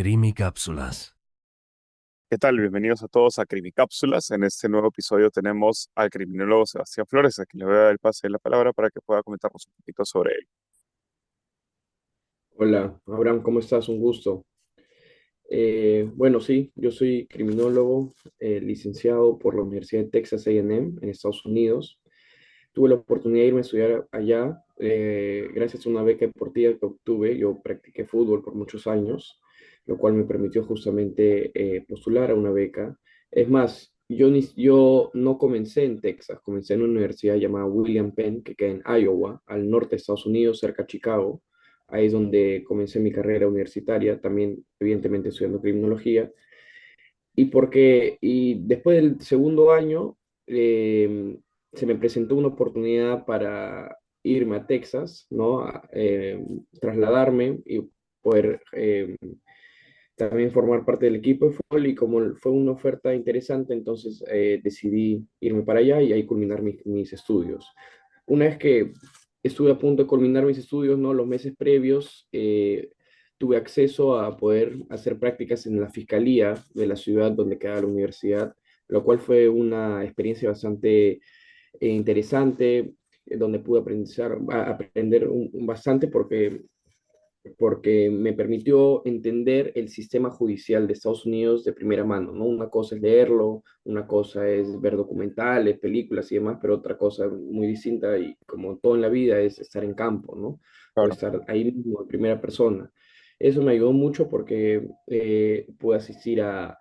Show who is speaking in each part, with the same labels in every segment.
Speaker 1: Crimicápsulas.
Speaker 2: ¿Qué tal? Bienvenidos a todos a Crimicápsulas. En este nuevo episodio tenemos al criminólogo Sebastián Flores, a quien le voy a dar el pase de la palabra para que pueda comentarnos un poquito sobre él.
Speaker 3: Hola, Abraham, ¿cómo estás? Un gusto. Bueno, sí, yo soy criminólogo, licenciado por la Universidad de Texas A&M en Estados Unidos. Tuve la oportunidad de irme a estudiar allá gracias a una beca deportiva que obtuve. Yo practiqué fútbol por muchos años, lo cual me permitió justamente postular a una beca. Es más, yo no comencé en Texas, comencé en una universidad llamada William Penn, que queda en Iowa, al norte de Estados Unidos, cerca de Chicago. Ahí es donde comencé mi carrera universitaria, también evidentemente estudiando criminología. Y después del segundo año, se me presentó una oportunidad para irme a Texas, ¿no? Trasladarme y poder también formar parte del equipo de fútbol. Y como fue una oferta interesante, entonces decidí irme para allá y ahí culminar mis estudios. Una vez que estuve a punto de culminar mis estudios, ¿no? Los meses previos, tuve acceso a poder hacer prácticas en la fiscalía de la ciudad donde queda la universidad, lo cual fue una experiencia bastante interesante, donde pude aprender bastante porque me permitió entender el sistema judicial de Estados Unidos de primera mano, ¿no? Una cosa es leerlo, una cosa es ver documentales, películas y demás, pero otra cosa muy distinta y como todo en la vida es estar en campo, ¿no? O
Speaker 2: Claro.
Speaker 3: estar ahí mismo en primera persona. Eso me ayudó mucho porque pude asistir a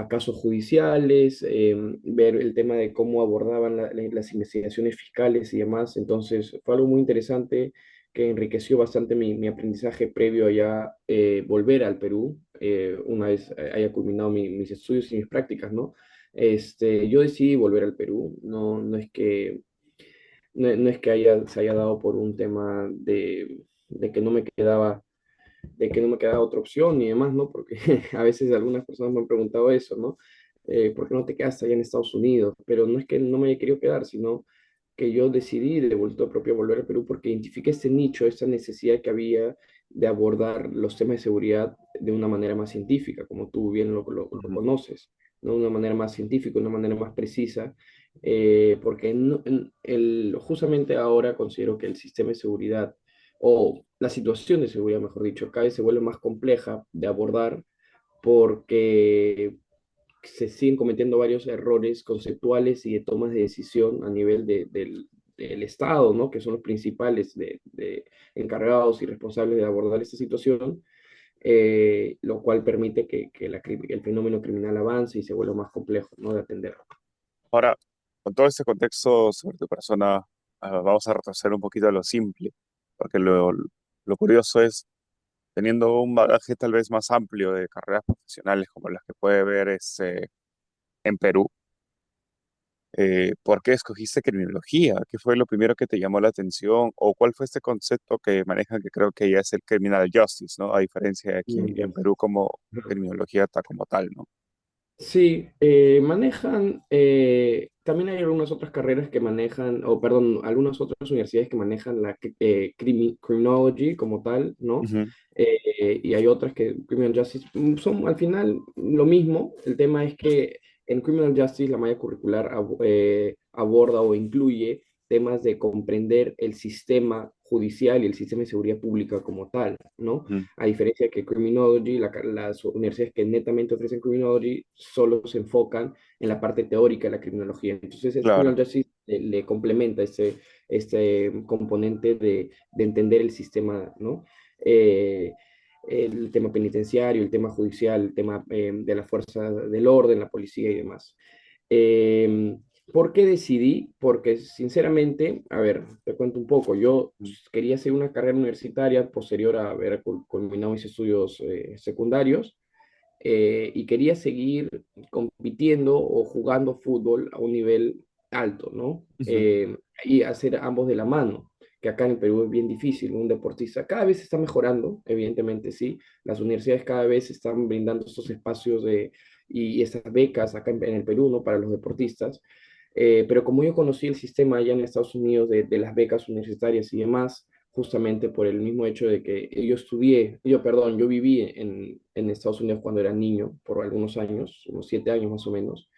Speaker 3: casos judiciales, ver el tema de cómo abordaban las investigaciones fiscales y demás. Entonces, fue algo muy interesante que enriqueció bastante mi aprendizaje previo a ya volver al Perú, una vez haya culminado mis estudios y mis prácticas, ¿no? Yo decidí volver al Perú, no es que se haya dado por un tema de que no me quedaba otra opción y demás, ¿no? Porque a veces algunas personas me han preguntado eso, ¿no? ¿Por qué no te quedas allá en Estados Unidos? Pero no es que no me haya querido quedar, sino que yo decidí de voluntad propia volver a Perú porque identifiqué este nicho, esta necesidad que había de abordar los temas de seguridad de una manera más científica, como tú bien lo
Speaker 2: Ujú.
Speaker 3: conoces, ¿no? De una manera más científica, de una manera más precisa, porque justamente ahora considero que el sistema de seguridad o la situación de seguridad, mejor dicho, cada vez se vuelve más compleja de abordar porque se siguen cometiendo varios errores conceptuales y de tomas de decisión a nivel del Estado, ¿no? Que son los principales de encargados y responsables de abordar esta situación, lo cual permite que el fenómeno criminal avance y se vuelva más complejo, ¿no? De atender.
Speaker 2: Ahora, con todo este contexto sobre tu persona, vamos a retroceder un poquito a lo simple, porque lo curioso es, teniendo un bagaje tal vez más amplio de carreras profesionales como las que puede ver en Perú. ¿Por qué escogiste criminología? ¿Qué fue lo primero que te llamó la atención? ¿O cuál fue este concepto que manejan, que creo que ya es el criminal justice, ¿no? A diferencia de aquí
Speaker 3: Ya.
Speaker 2: en Perú como criminología está como tal, ¿no?
Speaker 3: Sí, también hay algunas otras carreras que manejan, o perdón, algunas otras universidades que manejan la criminology como tal, ¿no?
Speaker 2: Ujú.
Speaker 3: Y hay otras que criminal justice son al final lo mismo. El tema es que en criminal justice la malla curricular aborda o incluye temas de comprender el sistema judicial y el sistema de seguridad pública como tal, ¿no?
Speaker 2: Ujú.
Speaker 3: A diferencia que Criminology, las universidades que netamente ofrecen Criminology solo se enfocan en la parte teórica de la criminología. Entonces, el
Speaker 2: Claro.
Speaker 3: Criminal Justice le complementa este componente de entender el sistema, ¿no? Eh, el tema penitenciario, el tema judicial, el tema de la fuerza del orden, la policía y demás. Eh, ¿Por qué decidí? Porque sinceramente, a ver, te cuento un poco, yo quería hacer una carrera universitaria posterior a haber culminado mis estudios secundarios, y quería seguir compitiendo o jugando fútbol a un nivel alto, ¿no?
Speaker 2: Ujú.
Speaker 3: Y hacer ambos de la mano, que acá en el Perú es bien difícil. Un deportista cada vez está mejorando, evidentemente sí. Las universidades cada vez están brindando estos espacios y estas becas acá en el Perú, ¿no? Para los deportistas. Pero como yo conocí el sistema allá en Estados Unidos de las becas universitarias y demás, justamente por el mismo hecho de que yo viví en Estados Unidos cuando era niño, por algunos años, unos 7 años más o menos.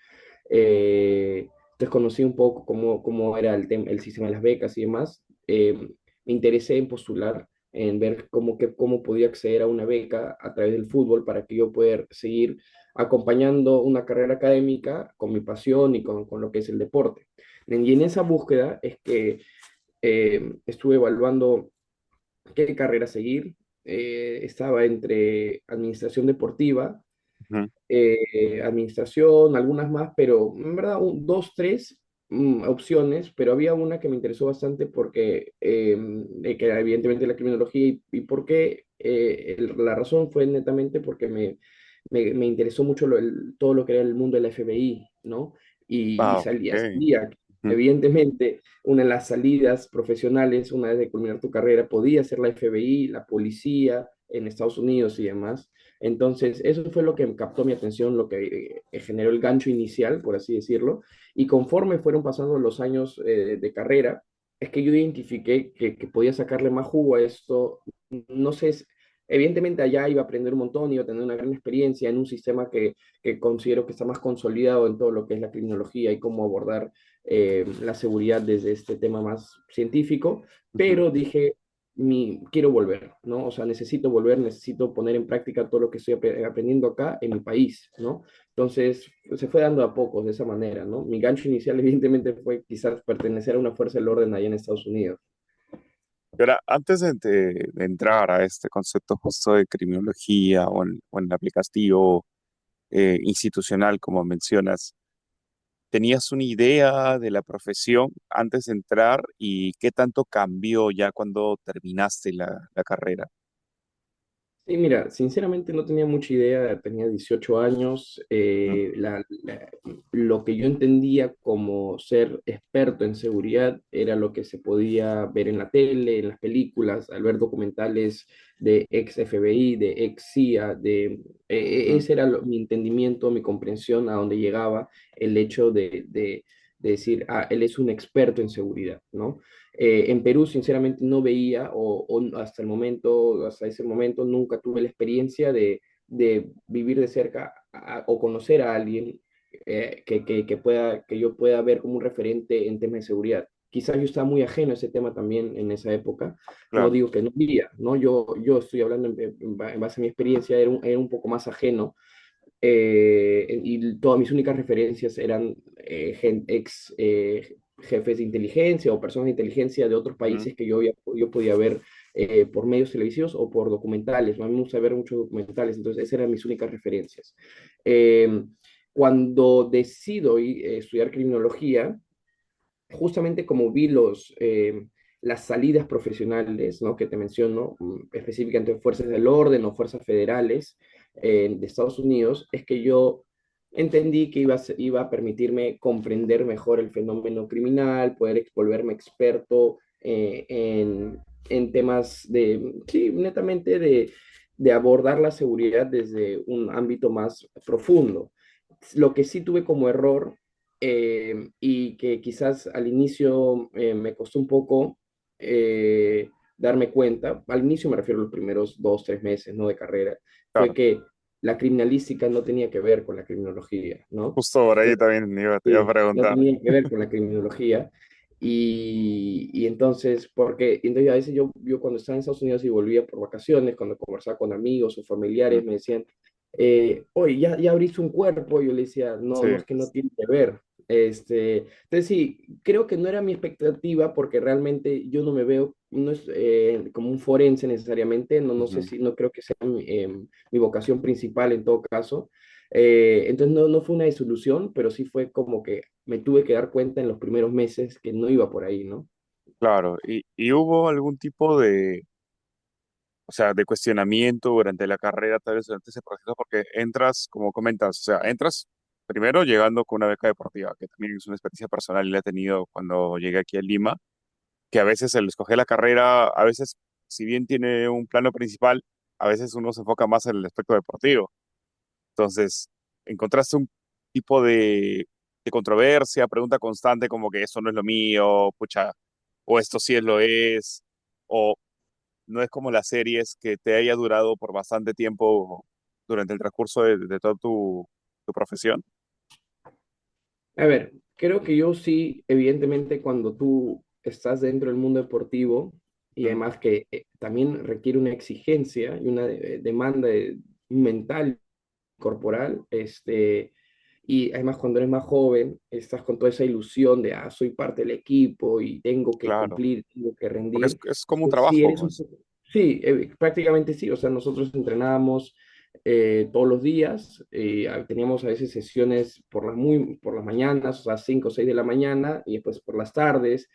Speaker 3: Desconocí un poco cómo era el sistema de las becas y demás. Me interesé en postular, en ver cómo podía acceder a una beca a través del fútbol para que yo pueda seguir acompañando una carrera académica con mi pasión y con lo que es el deporte. Y en esa búsqueda es que estuve evaluando qué carrera seguir. Estaba entre administración deportiva,
Speaker 2: Ujú.
Speaker 3: administración, algunas más, pero en verdad dos, tres opciones, pero había una que me interesó bastante porque, que era evidentemente la criminología y por qué, la razón fue netamente porque me interesó mucho todo lo que era el mundo del FBI, ¿no? Y
Speaker 2: Ah, ok.
Speaker 3: salía,
Speaker 2: Ujú.
Speaker 3: evidentemente, una de las salidas profesionales, una vez de culminar tu carrera, podía ser la FBI, la policía en Estados Unidos y demás. Entonces, eso fue lo que captó mi atención, lo que generó el gancho inicial, por así decirlo. Y conforme fueron pasando los años de carrera, es que yo identifiqué que podía sacarle más jugo a esto. No sé, evidentemente allá iba a aprender un montón, iba a tener una gran experiencia en un sistema que considero que está más consolidado en todo lo que es la criminología y cómo abordar la seguridad desde este tema más científico,
Speaker 2: Ujú.
Speaker 3: pero dije, quiero volver, ¿no? O sea, necesito volver, necesito poner en práctica todo lo que estoy aprendiendo acá en mi país, ¿no? Entonces, pues, se fue dando a pocos de esa manera, ¿no? Mi gancho inicial, evidentemente, fue quizás pertenecer a una fuerza del orden allá en Estados Unidos.
Speaker 2: Y ahora, antes de entrar a este concepto justo de criminología o en el aplicativo institucional, como mencionas, ¿tenías una idea de la profesión antes de entrar y qué tanto cambió ya cuando terminaste la carrera?
Speaker 3: Sí, mira, sinceramente no tenía mucha idea, tenía 18 años,
Speaker 2: Ujú.
Speaker 3: lo que yo entendía como ser experto en seguridad era lo que se podía ver en la tele, en las películas, al ver documentales de ex FBI, de ex CIA,
Speaker 2: Ujú.
Speaker 3: ese era mi entendimiento, mi comprensión a donde llegaba el hecho de decir, ah, él es un experto en seguridad, ¿no? En Perú, sinceramente, no veía, o hasta el momento, hasta ese momento, nunca tuve la experiencia de vivir de cerca o conocer a alguien que yo pueda ver como un referente en temas de seguridad. Quizás yo estaba muy ajeno a ese tema también en esa época. No
Speaker 2: Claro.
Speaker 3: digo que no había, ¿no? Yo estoy hablando en base a mi experiencia, era un poco más ajeno, y todas mis únicas referencias eran ex jefes de inteligencia o personas de inteligencia de otros
Speaker 2: Ujú.
Speaker 3: países que yo podía ver por medios televisivos o por documentales. A mí me gusta ver muchos documentales, entonces esas eran mis únicas referencias. Eh, Cuando decido estudiar criminología, justamente como vi las salidas profesionales, ¿no? Que te menciono, específicamente fuerzas del orden o fuerzas federales de Estados Unidos, es que yo entendí que iba a permitirme comprender mejor el fenómeno criminal, poder volverme experto en temas sí, netamente de abordar la seguridad desde un ámbito más profundo. Lo que sí tuve como error, y que quizás al inicio me costó un poco darme cuenta, al inicio me refiero a los primeros 2, 3 meses, ¿no? De carrera, fue
Speaker 2: Claro.
Speaker 3: que la criminalística no tenía que ver con la criminología, ¿no?
Speaker 2: Justo por ahí
Speaker 3: Entonces,
Speaker 2: también te iba a
Speaker 3: sí, no
Speaker 2: preguntar.
Speaker 3: tenía que ver con la criminología. Y entonces, entonces a veces yo cuando estaba en Estados Unidos y volvía por vacaciones, cuando conversaba con amigos o
Speaker 2: Ujú.
Speaker 3: familiares, me decían, oye, ya abriste un cuerpo. Yo le decía, no,
Speaker 2: Sí.
Speaker 3: no, es que no tiene que ver. Entonces sí, creo que no era mi expectativa porque realmente yo no me veo, no es como un forense necesariamente, no, no sé
Speaker 2: Ujú.
Speaker 3: si, no creo que sea mi vocación principal en todo caso. Entonces no fue una disolución, pero sí fue como que me tuve que dar cuenta en los primeros meses que no iba por ahí, ¿no?
Speaker 2: Claro. ¿Y hubo algún tipo de, o sea, de cuestionamiento durante la carrera, tal vez durante ese proceso? Porque entras, como comentas, o sea, entras primero llegando con una beca deportiva, que también es una experiencia personal y la he tenido cuando llegué aquí a Lima, que a veces el escoger la carrera, a veces, si bien tiene un plano principal, a veces uno se enfoca más en el aspecto deportivo. Entonces, encontraste un tipo de controversia, pregunta constante como que eso no es lo mío, pucha, o esto sí es lo es, no es como las series que te haya durado por bastante tiempo durante el transcurso de toda tu profesión.
Speaker 3: A ver, creo que yo sí, evidentemente, cuando tú estás dentro del mundo deportivo y
Speaker 2: Ujú.
Speaker 3: además que también requiere una exigencia y una demanda mental, corporal, y además cuando eres más joven, estás con toda esa ilusión de, soy parte del equipo y tengo que
Speaker 2: Claro,
Speaker 3: cumplir, tengo que
Speaker 2: porque
Speaker 3: rendir.
Speaker 2: es como un
Speaker 3: Pues sí,
Speaker 2: trabajo,
Speaker 3: eres un
Speaker 2: pues.
Speaker 3: poco, sí, prácticamente sí, o sea, nosotros entrenábamos todos los días, teníamos a veces sesiones por las mañanas, o sea, 5 o 6 de la mañana, y después por las tardes,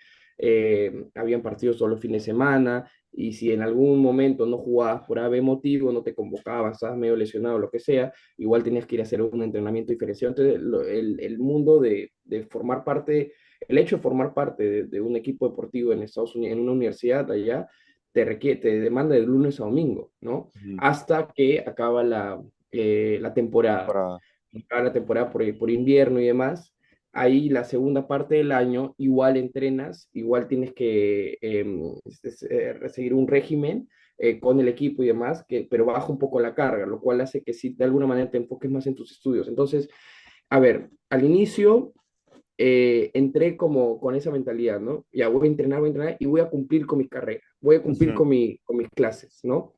Speaker 3: habían partidos todos los fines de semana, y si en algún momento no jugabas por AB motivo, no te convocaban, estabas medio lesionado, lo que sea, igual tenías que ir a hacer un entrenamiento diferenciado. Entonces, el mundo de formar parte, el hecho de formar parte de un equipo deportivo en Estados Unidos, en una universidad allá, te demanda de lunes a domingo, ¿no?
Speaker 2: Ujú.
Speaker 3: Hasta que acaba la temporada.
Speaker 2: Para,
Speaker 3: Acaba la temporada por invierno y demás. Ahí la segunda parte del año igual entrenas, igual tienes que seguir un régimen con el equipo y demás, pero baja un poco la carga, lo cual hace que sí, de alguna manera te enfoques más en tus estudios. Entonces, a ver, al inicio entré como con esa mentalidad, ¿no? Ya voy a entrenar y voy a cumplir con mis carreras, voy a cumplir
Speaker 2: ujú,
Speaker 3: con mis clases, ¿no?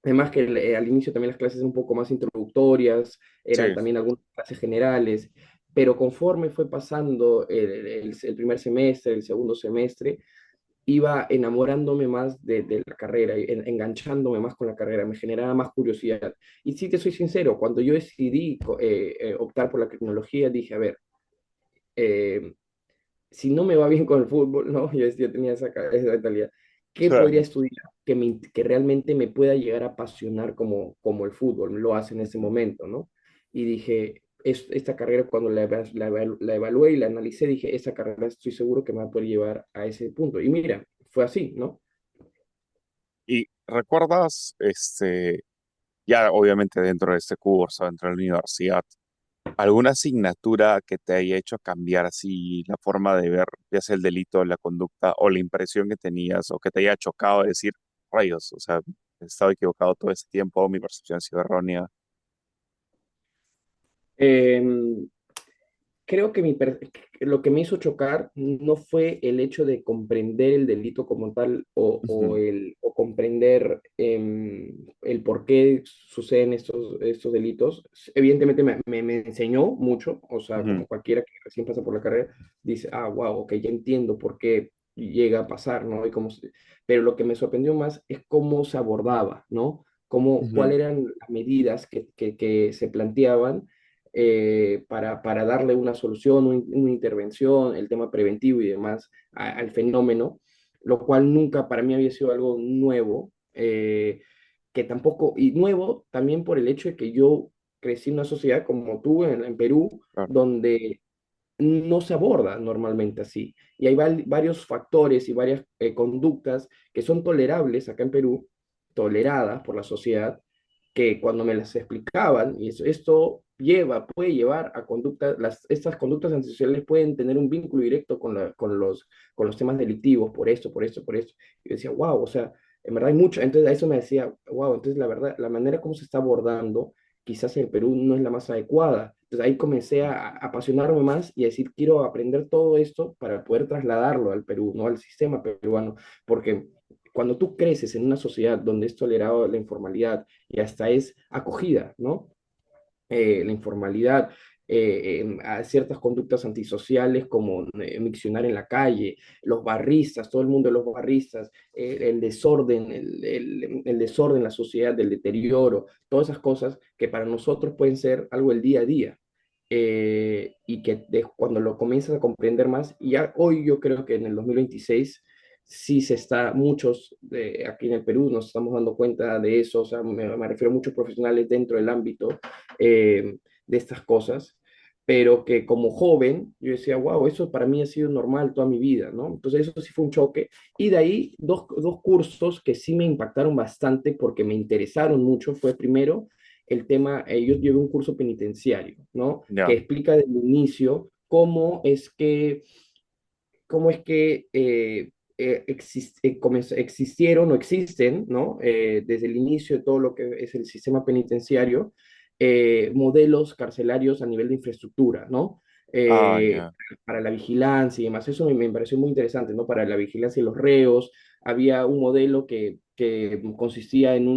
Speaker 3: Además que al inicio también las clases eran un poco más introductorias,
Speaker 2: sí,
Speaker 3: eran también algunas clases generales, pero conforme fue pasando el primer semestre, el segundo semestre, iba enamorándome más de la carrera, enganchándome más con la carrera, me generaba más curiosidad. Y sí te soy sincero, cuando yo decidí optar por la tecnología, dije, a ver, eh, si no me va bien con el fútbol, ¿no? Yo tenía esa mentalidad. ¿Qué podría
Speaker 2: claro.
Speaker 3: estudiar que realmente me pueda llegar a apasionar como el fútbol lo hace en ese momento, ¿no? Y dije, esta carrera cuando la evalué y la analicé, dije, esta carrera estoy seguro que me va a poder llevar a ese punto. Y mira, fue así, ¿no?
Speaker 2: ¿Y recuerdas, ya obviamente dentro de este curso, dentro de la universidad, alguna asignatura que te haya hecho cambiar así la forma de ver, ya sea el delito, la conducta o la impresión que tenías o que te haya chocado de decir, rayos, o sea, he estado equivocado todo ese tiempo, mi percepción ha sido errónea?
Speaker 3: Eh, Creo que lo que me hizo chocar no fue el hecho de comprender el delito como tal
Speaker 2: Ujú,
Speaker 3: o comprender el por qué suceden estos delitos. Evidentemente me enseñó mucho, o sea,
Speaker 2: ujú,
Speaker 3: como cualquiera que recién pasa por la carrera, dice, wow, ok, ya entiendo por qué llega a pasar, ¿no? Pero lo que me sorprendió más es cómo se abordaba, ¿no?
Speaker 2: ujú,
Speaker 3: Cuáles eran las medidas que se planteaban para darle una solución, una intervención, el tema preventivo y demás al fenómeno, lo cual nunca para mí había sido algo nuevo, que tampoco, y nuevo también por el hecho de que yo crecí en una sociedad como tú en Perú,
Speaker 2: claro.
Speaker 3: donde no se aborda normalmente así. Y hay varios factores y varias conductas que son tolerables acá en Perú, toleradas por la sociedad, que cuando me las explicaban, y esto puede llevar a conductas, estas conductas antisociales pueden tener un vínculo directo con los temas delictivos, por esto, por esto, por esto. Y yo decía, wow, o sea, en verdad hay mucho. Entonces a eso me decía, wow, entonces la verdad, la manera como se está abordando quizás en Perú no es la más adecuada. Entonces ahí comencé a apasionarme más y a decir, quiero aprender todo esto para poder trasladarlo al Perú, ¿no? Al sistema peruano, porque cuando tú creces en una sociedad donde es tolerado la informalidad y hasta es acogida, ¿no? La informalidad, a ciertas conductas antisociales como miccionar en la calle, los barristas, todo el mundo de los barristas, el desorden, el desorden, la sociedad, el deterioro, todas esas cosas que para nosotros pueden ser algo del día a día. Y que cuando lo comienzas a comprender más, y ya hoy yo creo que en el 2026 sí muchos aquí en el Perú nos estamos dando cuenta de eso, o sea, me refiero a muchos profesionales dentro del ámbito de estas cosas, pero que como joven yo decía, wow, eso para mí ha sido normal toda mi vida, ¿no? Entonces eso sí fue un choque. Y de ahí dos cursos que sí me impactaron bastante porque me interesaron mucho. Fue primero el tema, yo llevé un curso penitenciario, ¿no? Que
Speaker 2: Ya,
Speaker 3: explica desde el inicio cómo es que existieron o existen, ¿no? Desde el inicio de todo lo que es el sistema penitenciario, modelos carcelarios a nivel de infraestructura, ¿no?
Speaker 2: Ah,
Speaker 3: Eh,
Speaker 2: ya.
Speaker 3: para la vigilancia y demás. Eso me pareció muy interesante, ¿no? Para la vigilancia de los reos, había un modelo que consistía en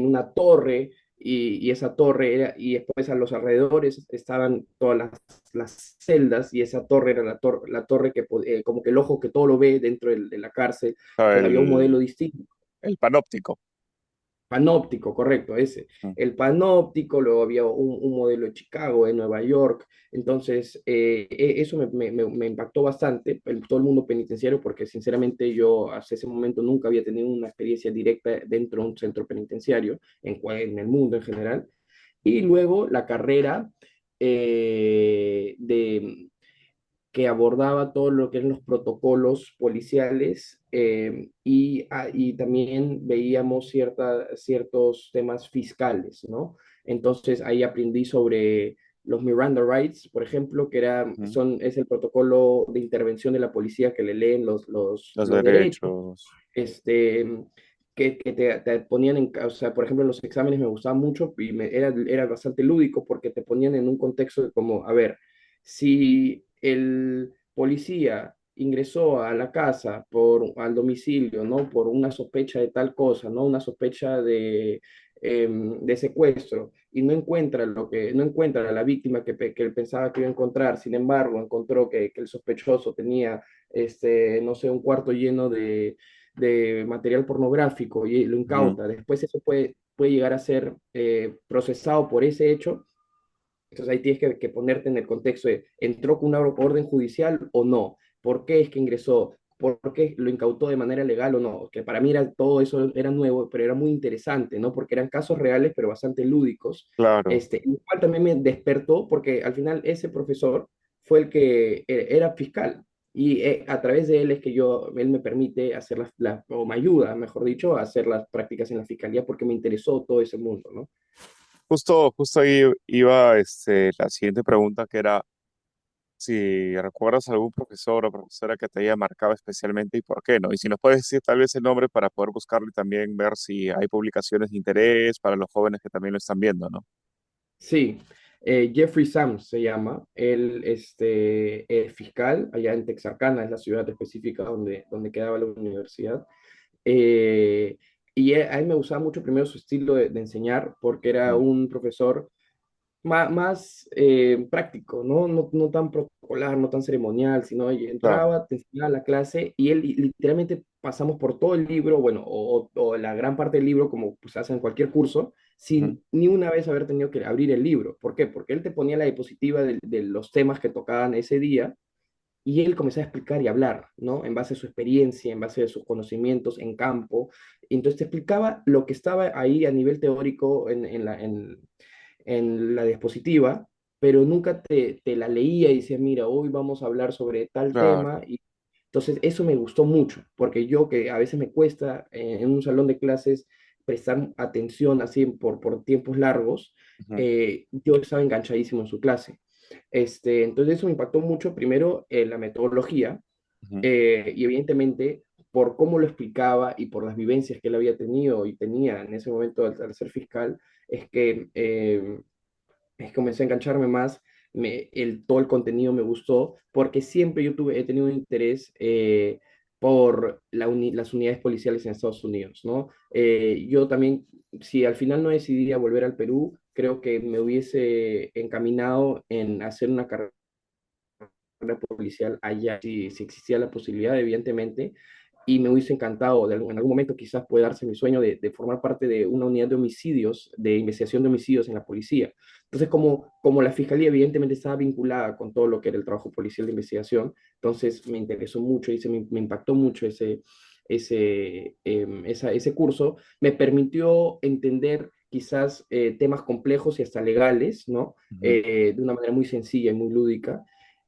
Speaker 3: una torre y esa torre era, y después a los alrededores estaban todas las celdas y esa torre era la torre que como que el ojo que todo lo ve dentro de la cárcel.
Speaker 2: Ah,
Speaker 3: Entonces había un modelo distinto.
Speaker 2: el panóptico.
Speaker 3: Panóptico, correcto, ese.
Speaker 2: Mm.
Speaker 3: El panóptico, luego había un modelo de Chicago, de Nueva York. Entonces, eso me impactó bastante, todo el mundo penitenciario, porque sinceramente yo hasta ese momento nunca había tenido una experiencia directa dentro de un centro penitenciario, en el mundo en general. Y luego la carrera de que abordaba todo lo que eran los protocolos policiales y también veíamos ciertos temas fiscales, ¿no? Entonces ahí aprendí sobre los Miranda Rights, por ejemplo,
Speaker 2: Ujú.
Speaker 3: es el protocolo de intervención de la policía que le leen
Speaker 2: Los
Speaker 3: los derechos,
Speaker 2: derechos.
Speaker 3: este, que te ponían o sea, por ejemplo, en los exámenes me gustaba mucho y era bastante lúdico porque te ponían en un contexto de como, a ver, si el policía ingresó a la casa al domicilio, ¿no? Por una sospecha de tal cosa, ¿no? Una sospecha de secuestro y no encuentra a la víctima que él pensaba que iba a encontrar, sin embargo, encontró que el sospechoso tenía, no sé, un cuarto lleno de material pornográfico y lo
Speaker 2: Ujú.
Speaker 3: incauta. Después eso puede llegar a ser procesado por ese hecho. Entonces ahí tienes que ponerte en el contexto de, ¿entró con una orden judicial o no? ¿Por qué es que ingresó? ¿Por qué lo incautó de manera legal o no? Que para mí todo eso era nuevo, pero era muy interesante, ¿no? Porque eran casos reales, pero bastante lúdicos.
Speaker 2: Claro.
Speaker 3: Lo cual también me despertó, porque al final ese profesor fue el que era fiscal. Y a través de él es que él me permite hacer o me ayuda, mejor dicho, a hacer las prácticas en la fiscalía porque me interesó todo ese mundo, ¿no?
Speaker 2: Justo ahí iba la siguiente pregunta que era si recuerdas algún profesor o profesora que te haya marcado especialmente y por qué, ¿no? Y si nos puedes decir tal vez el nombre para poder buscarlo y también ver si hay publicaciones de interés para los jóvenes que también lo están viendo, ¿no?
Speaker 3: Sí, Jeffrey Sams se llama, él es fiscal allá en Texarkana, es la ciudad específica donde quedaba la universidad. Eh, a él me gustaba mucho primero su estilo de enseñar, porque era
Speaker 2: Mm.
Speaker 3: un profesor más práctico, ¿no? No tan protocolar, no tan ceremonial, sino oye,
Speaker 2: Claro.
Speaker 3: entraba, te enseñaba la clase y él literalmente pasamos por todo el libro, bueno, o la gran parte del libro, como pues hacen en cualquier curso,
Speaker 2: Ujú.
Speaker 3: sin ni una vez haber tenido que abrir el libro. ¿Por qué? Porque él te ponía la diapositiva de los temas que tocaban ese día y él comenzaba a explicar y hablar, ¿no? En base a su experiencia, en base a sus conocimientos en campo. Entonces te explicaba lo que estaba ahí a nivel teórico en la diapositiva, pero nunca te la leía y decía, mira, hoy vamos a hablar sobre tal tema.
Speaker 2: Claro.
Speaker 3: Y entonces eso me gustó mucho, porque yo que a veces me cuesta en un salón de clases prestar atención así por tiempos largos,
Speaker 2: Ujú.
Speaker 3: yo estaba enganchadísimo en su clase. Entonces eso me impactó mucho, primero, la metodología,
Speaker 2: Ujú.
Speaker 3: y evidentemente por cómo lo explicaba y por las vivencias que él había tenido y tenía en ese momento al ser fiscal, es que comencé a engancharme más, todo el contenido me gustó, porque siempre he tenido un interés por las unidades policiales en Estados Unidos, ¿no? Yo también, si al final no decidía volver al Perú, creo que me hubiese encaminado en hacer una carrera policial allá, si existía la posibilidad, evidentemente, y me hubiese encantado, en algún momento quizás puede darse mi sueño de formar parte de una unidad de homicidios, de investigación de homicidios en la policía. Entonces, como la fiscalía evidentemente estaba vinculada con todo lo que era el trabajo policial de investigación, entonces me interesó mucho y me impactó mucho ese curso, me permitió entender quizás temas complejos y hasta legales, ¿no?
Speaker 2: Ujú.
Speaker 3: De una manera muy sencilla y muy lúdica.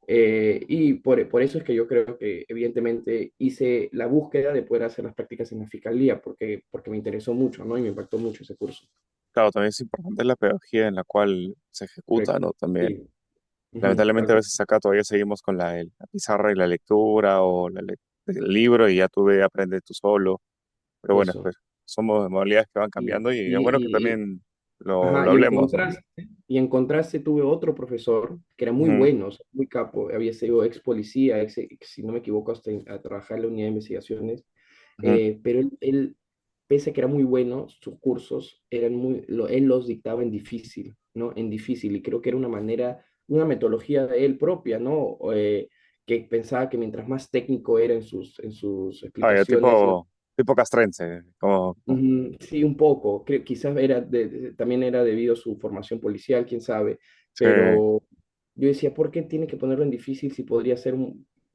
Speaker 3: Y por eso es que yo creo que evidentemente hice la búsqueda de poder hacer las prácticas en la fiscalía, porque me interesó mucho, ¿no? Y me impactó mucho ese curso.
Speaker 2: Claro, también es importante la pedagogía en la cual se ejecuta,
Speaker 3: Correcto.
Speaker 2: ¿no? También.
Speaker 3: Sí. Ujú, tal
Speaker 2: Lamentablemente a
Speaker 3: cual.
Speaker 2: veces acá todavía seguimos con la pizarra y la lectura o del libro y ya tú ve, aprendes tú solo. Pero bueno,
Speaker 3: eso.
Speaker 2: pues somos modalidades que van
Speaker 3: Y,
Speaker 2: cambiando y es bueno que
Speaker 3: y,
Speaker 2: también
Speaker 3: Ajá,
Speaker 2: lo hablemos, ¿no?
Speaker 3: y en contraste tuve otro profesor que era muy
Speaker 2: Ujú,
Speaker 3: bueno, o sea, muy capo, había sido ex policía, si no me equivoco, hasta a trabajar en la unidad de investigaciones,
Speaker 2: ujú.
Speaker 3: pero pese a que era muy bueno, sus cursos él los dictaba en difícil, ¿no? En difícil, y creo que era una manera, una metodología de él propia, ¿no? Que pensaba que mientras más técnico era en sus
Speaker 2: Ah, ya
Speaker 3: explicaciones,
Speaker 2: tipo castrense, como,
Speaker 3: Sí, un poco. Creo, quizás también era debido a su formación policial, quién sabe.
Speaker 2: sí.
Speaker 3: Pero yo decía, ¿por qué tiene que ponerlo en difícil si podría ser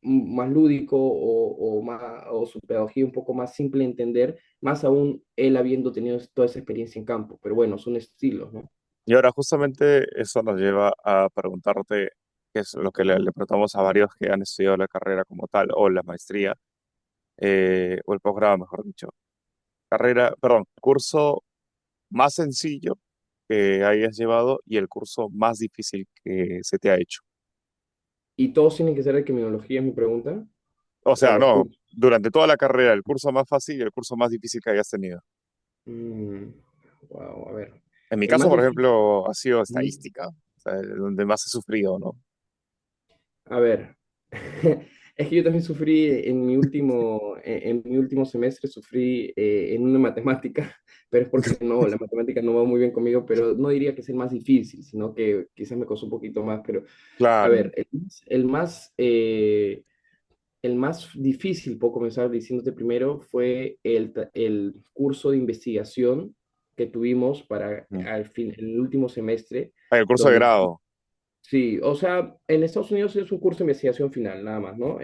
Speaker 3: más lúdico o su pedagogía un poco más simple de entender, más aún él habiendo tenido toda esa experiencia en campo? Pero bueno, son estilos, ¿no?
Speaker 2: Y ahora justamente eso nos lleva a preguntarte, qué es lo que le preguntamos a varios que han estudiado la carrera como tal, o la maestría, o el posgrado, mejor dicho. Perdón, curso más sencillo que hayas llevado y el curso más difícil que se te ha hecho.
Speaker 3: Y todos tienen que ser de criminología, es mi pregunta.
Speaker 2: O
Speaker 3: O sea,
Speaker 2: sea,
Speaker 3: los
Speaker 2: no,
Speaker 3: cursos.
Speaker 2: durante toda la carrera, el curso más fácil y el curso más difícil que hayas tenido.
Speaker 3: Mm, wow, a ver.
Speaker 2: En mi
Speaker 3: El
Speaker 2: caso,
Speaker 3: más
Speaker 2: por
Speaker 3: difícil.
Speaker 2: ejemplo, ha sido
Speaker 3: Ujú.
Speaker 2: estadística, o sea, donde más he sufrido, ¿no?
Speaker 3: A ver, es que yo también sufrí en mi último semestre, sufrí en una matemática, pero es porque no, la matemática no va muy bien conmigo, pero no diría que es el más difícil, sino que quizás me costó un poquito más, pero a
Speaker 2: Claro.
Speaker 3: ver, el más difícil, puedo comenzar diciéndote primero, fue el curso de investigación que tuvimos para
Speaker 2: Mm.
Speaker 3: el último semestre,
Speaker 2: Ah, el curso de
Speaker 3: donde
Speaker 2: grado.
Speaker 3: sí, o sea, en Estados Unidos es un curso de investigación final, nada más, ¿no?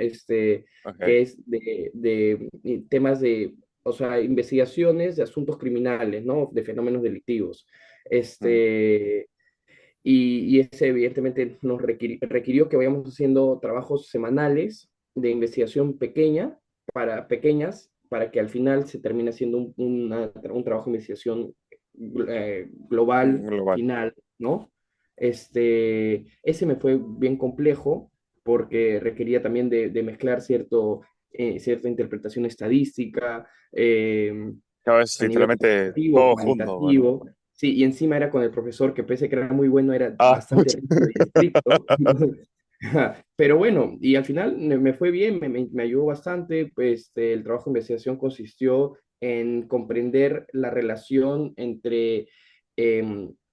Speaker 2: Ok.
Speaker 3: Que es de temas de, o sea, investigaciones de asuntos criminales, ¿no? De fenómenos delictivos.
Speaker 2: Mm,
Speaker 3: Y ese evidentemente requirió que vayamos haciendo trabajos semanales de investigación pequeñas, para que al final se termine haciendo un trabajo de investigación global,
Speaker 2: global.
Speaker 3: final, ¿no? Ese me fue bien complejo porque requería también de mezclar cierta interpretación estadística,
Speaker 2: Ya es
Speaker 3: a nivel
Speaker 2: literalmente
Speaker 3: cuantitativo,
Speaker 2: todo junto, bueno.
Speaker 3: cualitativo. Sí, y encima era con el profesor que pese a que era muy bueno, era
Speaker 2: Ah,
Speaker 3: bastante rígido y estricto. Pero bueno, y al final me fue bien, me ayudó bastante. Pues, el trabajo de investigación consistió en comprender la relación entre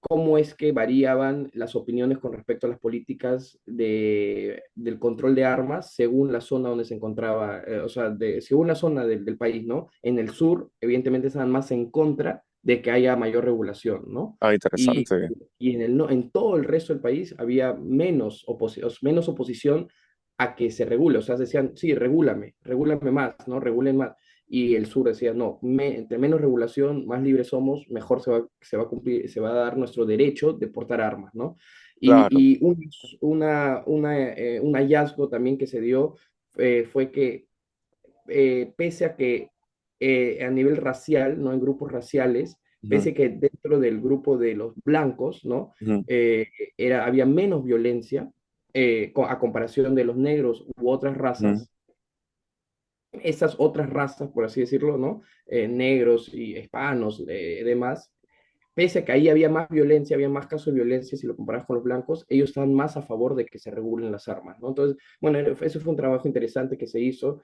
Speaker 3: cómo es que variaban las opiniones con respecto a las políticas del control de armas según la zona donde se encontraba, o sea, según la zona del país, ¿no? En el sur, evidentemente, estaban más en contra de que haya mayor regulación, ¿no?
Speaker 2: ah,
Speaker 3: Y,
Speaker 2: interesante.
Speaker 3: y no, en todo el resto del país había menos oposición a que se regule. O sea, decían, sí, regúlame más, ¿no? Regulen más. Y el sur decía, no, entre menos regulación, más libres somos, mejor se va a cumplir, se va a dar nuestro derecho de portar armas, ¿no?
Speaker 2: Claro.
Speaker 3: Un hallazgo también que se dio fue que pese a que a nivel racial, ¿no? En grupos raciales,
Speaker 2: Ujú,
Speaker 3: pese a que dentro del grupo de los blancos, ¿no?
Speaker 2: ujú,
Speaker 3: Eh, había menos violencia a comparación de los negros u otras
Speaker 2: ujú.
Speaker 3: razas. Esas otras razas, por así decirlo, ¿no? Negros y hispanos, demás, pese a que ahí había más violencia, había más casos de violencia si lo comparas con los blancos, ellos están más a favor de que se regulen las armas, ¿no? Entonces, bueno, eso fue un trabajo interesante que se hizo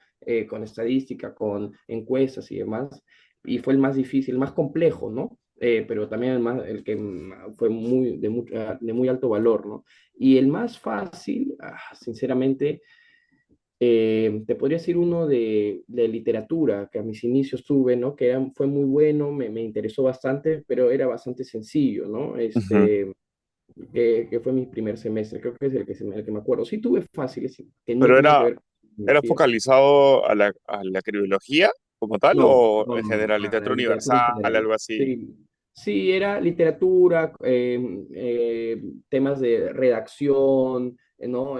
Speaker 3: con estadística, con encuestas y demás, y fue el más difícil, el más complejo, ¿no? Pero también el que fue de muy alto valor, ¿no? Y el más fácil, sinceramente, te podría decir uno de literatura, que a mis inicios tuve, ¿no? Fue muy bueno, me interesó bastante, pero era bastante sencillo, ¿no?
Speaker 2: Ujú.
Speaker 3: Que fue mi primer semestre, creo que es el que me acuerdo. Sí tuve fáciles, que no
Speaker 2: Pero
Speaker 3: tenían que ver con
Speaker 2: era
Speaker 3: tecnología.
Speaker 2: focalizado a la criología como tal o en
Speaker 3: No,
Speaker 2: general
Speaker 3: a la
Speaker 2: literatura
Speaker 3: literatura en
Speaker 2: universal,
Speaker 3: general.
Speaker 2: algo así.
Speaker 3: Sí, sí, era literatura, temas de redacción, ¿no?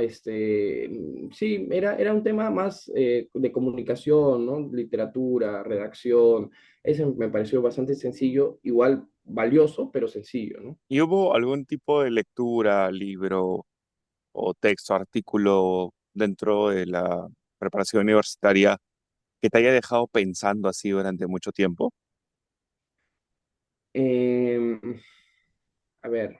Speaker 3: Sí, era un tema más de comunicación, ¿no? Literatura, redacción. Ese me pareció bastante sencillo, igual valioso, pero sencillo, ¿no?
Speaker 2: ¿Y hubo algún tipo de lectura, libro o texto, artículo dentro de la preparación universitaria que te haya dejado pensando así durante mucho tiempo?
Speaker 3: Em, a ver,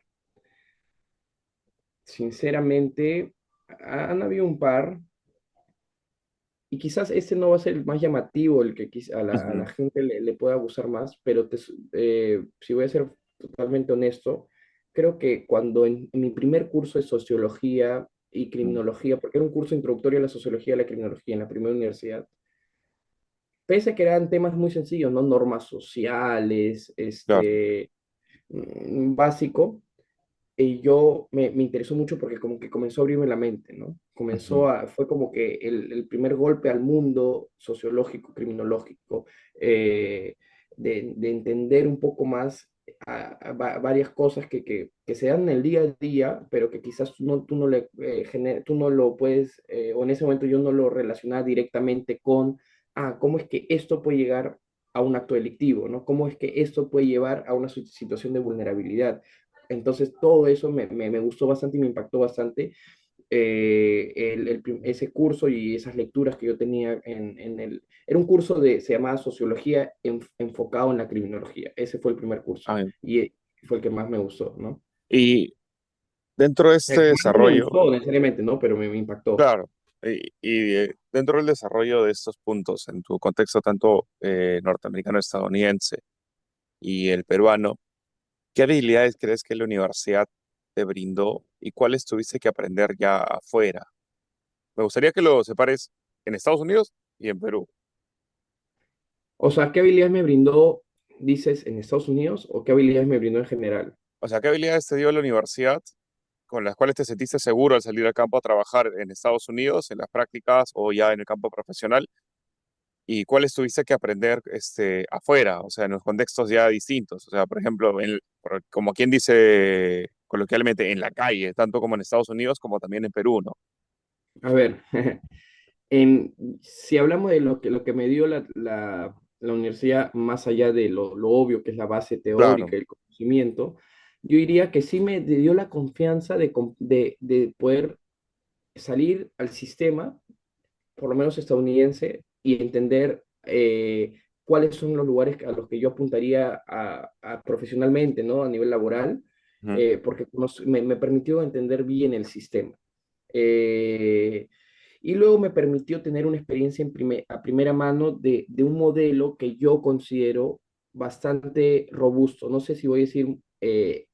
Speaker 3: sinceramente, han habido un par, y quizás este no va a ser el más llamativo, el que a la
Speaker 2: Ujú,
Speaker 3: gente le pueda gustar más, pero si voy a ser totalmente honesto, creo que cuando en mi primer curso de sociología y
Speaker 2: ujú,
Speaker 3: criminología, porque era un curso introductorio a la sociología y a la criminología en la primera universidad, pese a que eran temas muy sencillos, ¿no? Normas sociales,
Speaker 2: claro.
Speaker 3: básico, y me interesó mucho porque como que comenzó a abrirme la mente, ¿no?
Speaker 2: Ujú,
Speaker 3: Fue como que el primer golpe al mundo sociológico, criminológico, eh, de entender un poco más varias cosas que se dan en el día a día, pero que quizás tú no lo puedes, o en ese momento yo no lo relacionaba directamente con, cómo es que esto puede llegar a un acto delictivo, ¿no? ¿Cómo es que esto puede llevar a una situación de vulnerabilidad? Entonces, todo eso me gustó bastante y me impactó bastante ese curso y esas lecturas que yo tenía Era un curso se llamaba Sociología enfocado en la criminología. Ese fue el primer curso
Speaker 2: ah,
Speaker 3: fue el que más me gustó, ¿no?
Speaker 2: y dentro de este
Speaker 3: El que más no me
Speaker 2: desarrollo,
Speaker 3: gustó necesariamente, ¿no? Pero me impactó.
Speaker 2: claro, dentro del desarrollo de estos puntos, en tu contexto tanto norteamericano, estadounidense y el peruano, ¿qué habilidades crees que la universidad te brindó y cuáles tuviste que aprender ya afuera? Me gustaría que lo separes en Estados Unidos y en Perú.
Speaker 3: O sea, ¿qué habilidades me brindó, dices, en Estados Unidos o qué habilidades me brindó en general?
Speaker 2: O sea, ¿qué habilidades te dio la universidad con las cuales te sentiste seguro al salir al campo a trabajar en Estados Unidos, en las prácticas o ya en el campo profesional? ¿Y cuáles tuviste que aprender afuera, o sea, en los contextos ya distintos? O sea, por ejemplo, como quien dice coloquialmente, en la calle, tanto como en Estados Unidos como también en Perú, ¿no?
Speaker 3: A ver, si hablamos de lo que me dio la universidad, más allá de lo obvio que es la base
Speaker 2: Claro.
Speaker 3: teórica y el conocimiento, yo diría que sí me dio la confianza de poder salir al sistema, por lo menos estadounidense, y entender cuáles son los lugares a los que yo apuntaría profesionalmente, ¿no? A nivel laboral,
Speaker 2: Ujú,
Speaker 3: porque me permitió entender bien el sistema. Eh, y luego me permitió tener una experiencia a primera mano de un modelo que yo considero bastante robusto. No sé si voy a decir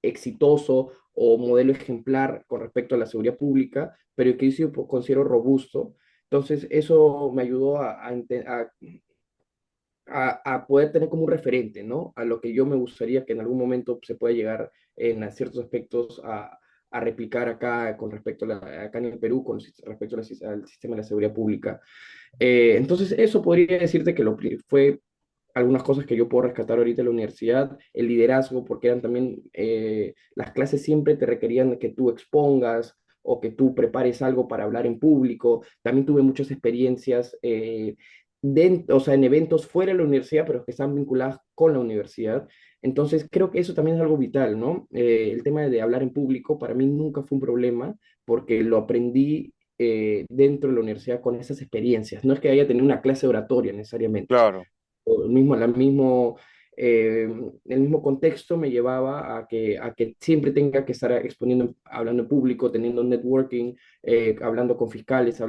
Speaker 3: exitoso o modelo ejemplar con respecto a la seguridad pública, pero que yo sí considero robusto. Entonces, eso me ayudó a poder tener como un referente, ¿no? A lo que yo me gustaría que en algún momento se pueda llegar en ciertos aspectos a replicar acá con respecto acá en el Perú, respecto al sistema de la seguridad pública. Entonces, eso podría decirte que fue algunas cosas que yo puedo rescatar ahorita en la universidad, el liderazgo, porque eran también, las clases siempre te requerían que tú expongas o que tú prepares algo para hablar en público. También tuve muchas experiencias, o sea, en eventos fuera de la universidad, pero que están vinculadas con la universidad. Entonces, creo que eso también es algo vital, ¿no? El tema de hablar en público para mí nunca fue un problema porque lo aprendí dentro de la universidad con esas experiencias. No es que haya tenido una clase de oratoria necesariamente,
Speaker 2: claro.
Speaker 3: o eh, el mismo contexto me llevaba a que siempre tenga que estar exponiendo, hablando en público, teniendo networking, hablando con fiscales,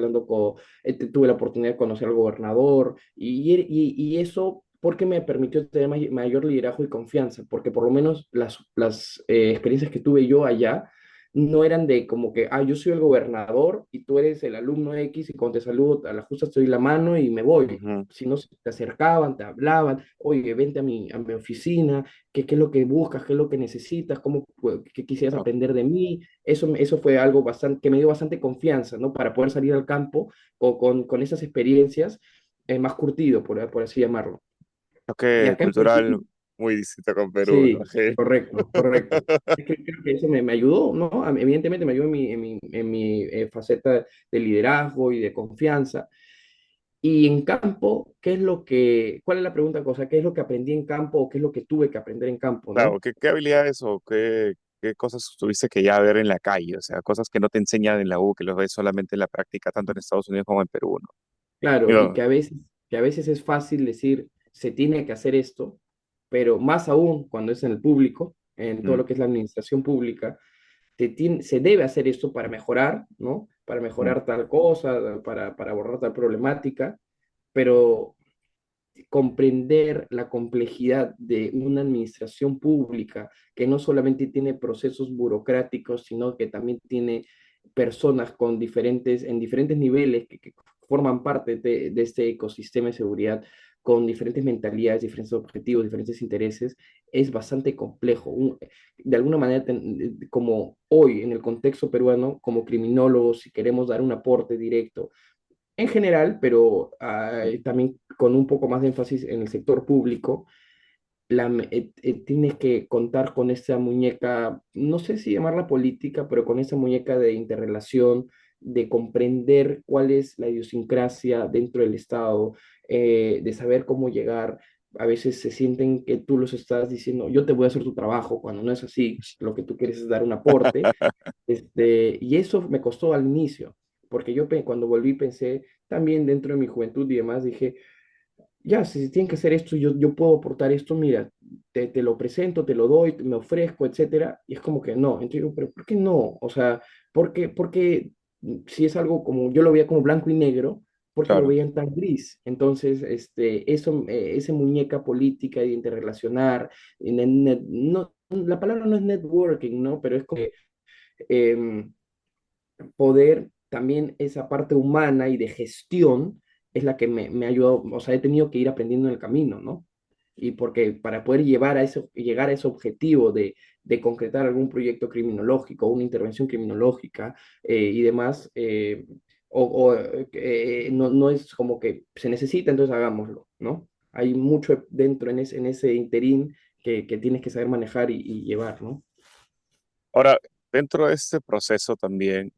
Speaker 3: tuve la oportunidad de conocer al gobernador y eso porque me permitió tener mayor liderazgo y confianza, porque por lo menos las experiencias que tuve yo allá no eran de como que, yo soy el gobernador y tú eres el alumno X y cuando te saludo a la justa te doy la mano y me voy.
Speaker 2: Ujú,
Speaker 3: Si no, te acercaban, te hablaban, oye, vente a mi oficina, qué es lo que buscas, qué es lo que necesitas, qué quisieras
Speaker 2: claro.
Speaker 3: aprender de mí. Eso fue algo bastante, que me dio bastante confianza, ¿no? Para poder salir al campo con esas experiencias más curtido, por así llamarlo. Y
Speaker 2: Choque
Speaker 3: acá en
Speaker 2: cultural
Speaker 3: Perú,
Speaker 2: muy distinto con Perú, me
Speaker 3: sí,
Speaker 2: imagino.
Speaker 3: correcto, correcto. Es que creo que eso me ayudó, ¿no? Evidentemente me ayudó en mi faceta de liderazgo y de confianza. Y en campo, ¿cuál es la pregunta cosa? ¿Qué es lo que aprendí en campo o qué es lo que tuve que aprender en campo, ¿no?
Speaker 2: Claro, ¿qué habilidades o qué cosas tuviste que ya ver en la calle? O sea, cosas que no te enseñan en la U, que los ves solamente en la práctica, tanto en Estados Unidos como en Perú, ¿no?
Speaker 3: Claro, y
Speaker 2: Digo,
Speaker 3: que a veces, que a veces es fácil decir, se tiene que hacer esto, pero más aún cuando es en el público, en todo
Speaker 2: Mm,
Speaker 3: lo que es la administración pública, se debe hacer esto para mejorar, ¿no? Para
Speaker 2: mm.
Speaker 3: mejorar tal cosa, para abordar tal problemática, pero comprender la complejidad de una administración pública que no solamente tiene procesos burocráticos, sino que también tiene personas en diferentes niveles que forman parte de este ecosistema de seguridad con diferentes mentalidades, diferentes objetivos, diferentes intereses, es bastante complejo. De alguna manera, como hoy en el contexto peruano, como criminólogos, si queremos dar un aporte directo en general, pero también con un poco más de énfasis en el sector público, tienes que contar con esa muñeca, no sé si llamarla política, pero con esa muñeca de interrelación, de comprender cuál es la idiosincrasia dentro del Estado, de saber cómo llegar. A veces se sienten que tú los estás diciendo, yo te voy a hacer tu trabajo, cuando no es así, lo que tú quieres es dar un aporte. Y eso me costó al inicio, porque cuando volví pensé también dentro de mi juventud y demás, dije, ya, si tienen que hacer esto, yo puedo aportar esto, mira, te lo presento, te lo doy, me ofrezco, etcétera, y es como que no, entonces digo, pero ¿por qué no? O sea, porque si es algo como, yo lo veía como blanco y negro, porque lo
Speaker 2: Claro.
Speaker 3: veían tan gris. Entonces, eso, esa muñeca política de interrelacionar, no, la palabra no es networking, ¿no? Pero es como em, poder también esa parte humana y de gestión es la que me ha ayudado, o sea, he tenido que ir aprendiendo en el camino, ¿no? Y porque para poder llegar a ese objetivo de concretar algún proyecto criminológico, una intervención criminológica y demás, no es como que se necesita, entonces hagámoslo, ¿no? Hay mucho dentro en ese interín que tienes que saber manejar y llevar, ¿no?
Speaker 2: Ahora, dentro de este proceso también,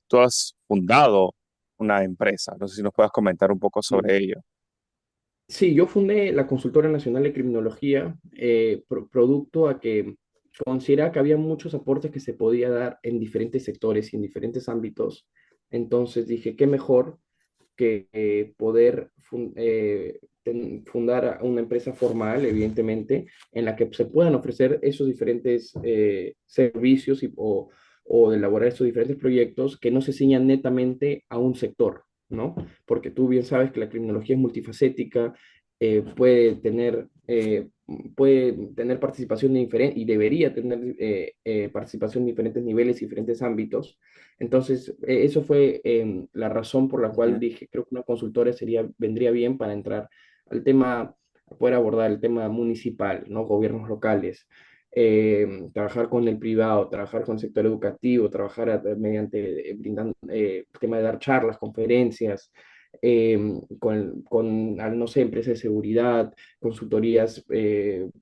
Speaker 2: tú has fundado una empresa. No sé si nos puedas comentar un poco sobre ello.
Speaker 3: Sí, yo fundé la Consultora Nacional de Criminología, producto a que consideraba que había muchos aportes que se podía dar en diferentes sectores y en diferentes ámbitos. Entonces dije, qué mejor que poder fundar una empresa formal, evidentemente, en la que se puedan ofrecer esos diferentes servicios o elaborar esos diferentes proyectos que no se ciñan netamente a un sector, ¿no? Porque tú bien sabes que la criminología es multifacética, eh, puede tener... eh, puede tener participación y debería tener participación en diferentes niveles y diferentes ámbitos. Entonces, eso fue la razón por la cual
Speaker 2: Ujú.
Speaker 3: dije, creo que una consultora vendría bien para entrar al tema, a poder abordar el tema municipal, ¿no? Gobiernos locales, trabajar con el privado, trabajar con el sector educativo, trabajar mediante, brindando, el tema de dar charlas, conferencias, no sé, empresas de seguridad, consultorías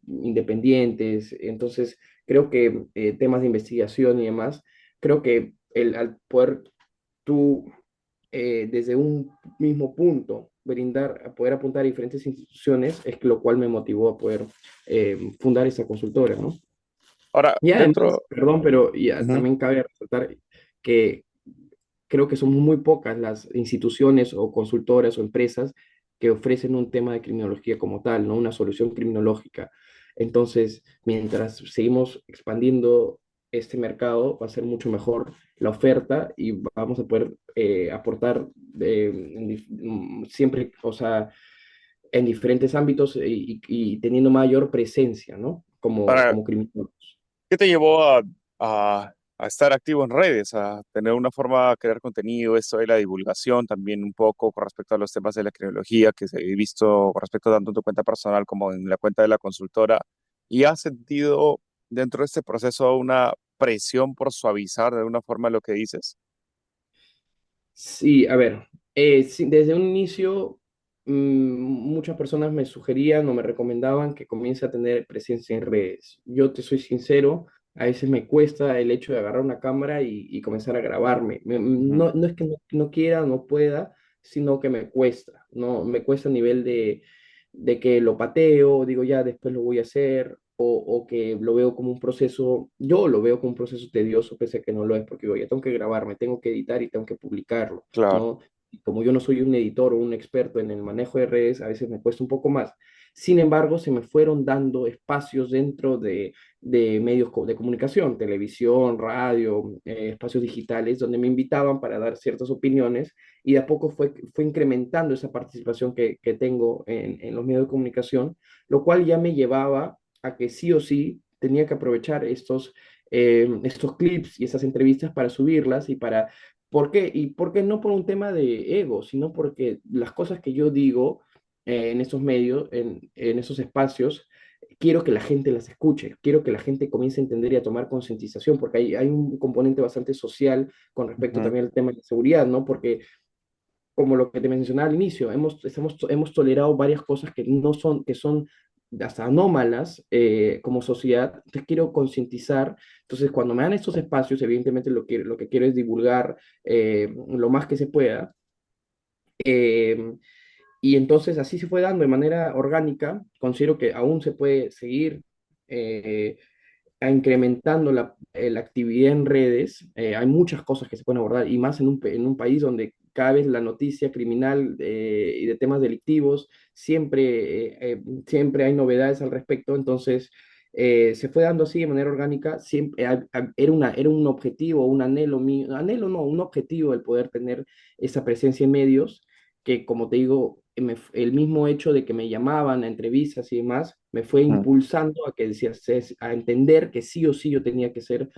Speaker 3: independientes. Entonces, creo que temas de investigación y demás, creo que al poder tú desde un mismo punto a poder apuntar a diferentes instituciones, es lo cual me motivó a poder fundar esta consultora, ¿no?
Speaker 2: Ahora,
Speaker 3: Y además,
Speaker 2: dentro...
Speaker 3: perdón, pero ya
Speaker 2: Ujú.
Speaker 3: también cabe resaltar que creo que son muy pocas las instituciones o consultoras o empresas que ofrecen un tema de criminología como tal, ¿no? Una solución criminológica. Entonces, mientras seguimos expandiendo este mercado, va a ser mucho mejor la oferta y vamos a poder aportar siempre, o sea, en diferentes ámbitos y teniendo mayor presencia, ¿no?
Speaker 2: Ahora,
Speaker 3: Como criminólogos.
Speaker 2: ¿qué te llevó a estar activo en redes, a tener una forma de crear contenido, esto de la divulgación también un poco con respecto a los temas de la criminología que se he visto con respecto tanto en tu cuenta personal como en la cuenta de la consultora? ¿Y has sentido dentro de este proceso una presión por suavizar de alguna forma lo que dices?
Speaker 3: Sí, a ver, sí, desde un inicio muchas personas me sugerían o me recomendaban que comience a tener presencia en redes. Yo te soy sincero, a veces me cuesta el hecho de agarrar una cámara y comenzar a grabarme.
Speaker 2: Ujú.
Speaker 3: No es que no quiera o no pueda, sino que me cuesta, ¿no? Me cuesta a nivel de que lo pateo, digo ya, después lo voy a hacer, o que lo veo como un proceso, yo lo veo como un proceso tedioso, pese a que no lo es, porque digo, ya tengo que grabarme, tengo que editar y tengo que publicarlo,
Speaker 2: Claro.
Speaker 3: ¿no? como yo no soy un editor o un experto en el manejo de redes, a veces me cuesta un poco más. Sin embargo, se me fueron dando espacios dentro de medios de comunicación, televisión, radio, espacios digitales, donde me invitaban para dar ciertas opiniones y de a poco fue incrementando esa participación que tengo en los medios de comunicación, lo cual ya me llevaba a que sí o sí tenía que aprovechar estos clips y esas entrevistas para subirlas y para... ¿Por qué? Y porque no por un tema de ego, sino porque las cosas que yo digo en esos medios, en esos espacios, quiero que la gente las escuche, quiero que la gente comience a entender y a tomar concientización, porque hay un componente bastante social con respecto
Speaker 2: Ujú.
Speaker 3: también al tema de seguridad, ¿no? Porque como lo que te mencionaba al inicio, hemos tolerado varias cosas que no son, que son hasta anómalas como sociedad. Entonces quiero concientizar. Entonces, cuando me dan estos espacios, evidentemente lo que quiero es divulgar lo más que se pueda. Eh, y entonces así se fue dando de manera orgánica. Considero que aún se puede seguir eh, incrementando la actividad en redes. Hay muchas cosas que se pueden abordar y más en un país donde cada vez la noticia criminal y de temas delictivos siempre hay novedades al respecto. Entonces, se fue dando así de manera orgánica. Siempre, era un objetivo, un anhelo mío, anhelo no, un objetivo el poder tener esa presencia en medios que, como te digo, el mismo hecho de que me llamaban a entrevistas y demás, me fue
Speaker 2: Ujú.
Speaker 3: impulsando a que a entender que sí o sí yo tenía que ser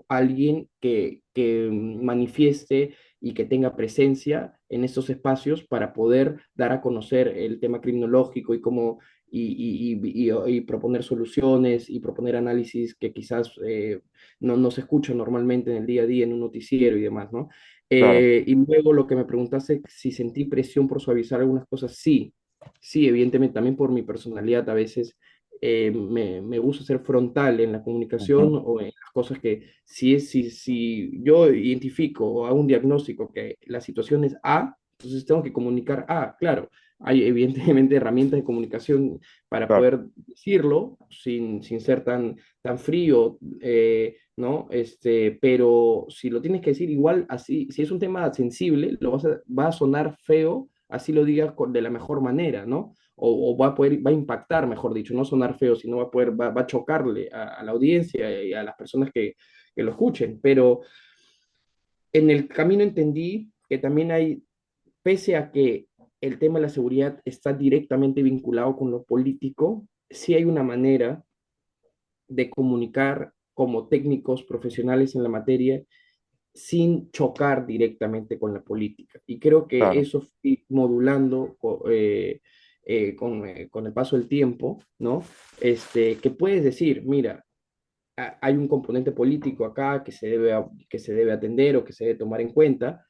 Speaker 3: alguien que manifieste y que tenga presencia en estos espacios para poder dar a conocer el tema criminológico y cómo y proponer soluciones y proponer análisis que quizás no se escuchan normalmente en el día a día en un noticiero y demás, ¿no?
Speaker 2: Claro.
Speaker 3: Y luego lo que me preguntaste, si sentí presión por suavizar algunas cosas, sí, sí, evidentemente también por mi personalidad a veces me gusta ser frontal en la comunicación
Speaker 2: Ujú.
Speaker 3: o en las cosas que si yo identifico o hago un diagnóstico que la situación es A, entonces tengo que comunicar A, claro. Hay evidentemente herramientas de comunicación para
Speaker 2: Claro.
Speaker 3: poder decirlo sin ser tan frío, ¿no? Pero si lo tienes que decir igual, así, si es un tema sensible, va a sonar feo, así lo digas de la mejor manera, ¿no? O va a impactar, mejor dicho, no sonar feo, sino va a chocarle a la audiencia y a las personas que lo escuchen. Pero en el camino entendí que también pese a que el tema de la seguridad está directamente vinculado con lo político, sí hay una manera de comunicar como técnicos profesionales en la materia sin chocar directamente con la política. Y creo que
Speaker 2: Claro.
Speaker 3: eso fui modulando con el paso del tiempo, ¿no? Que puedes decir, mira, hay un componente político acá que se debe atender o que se debe tomar en cuenta,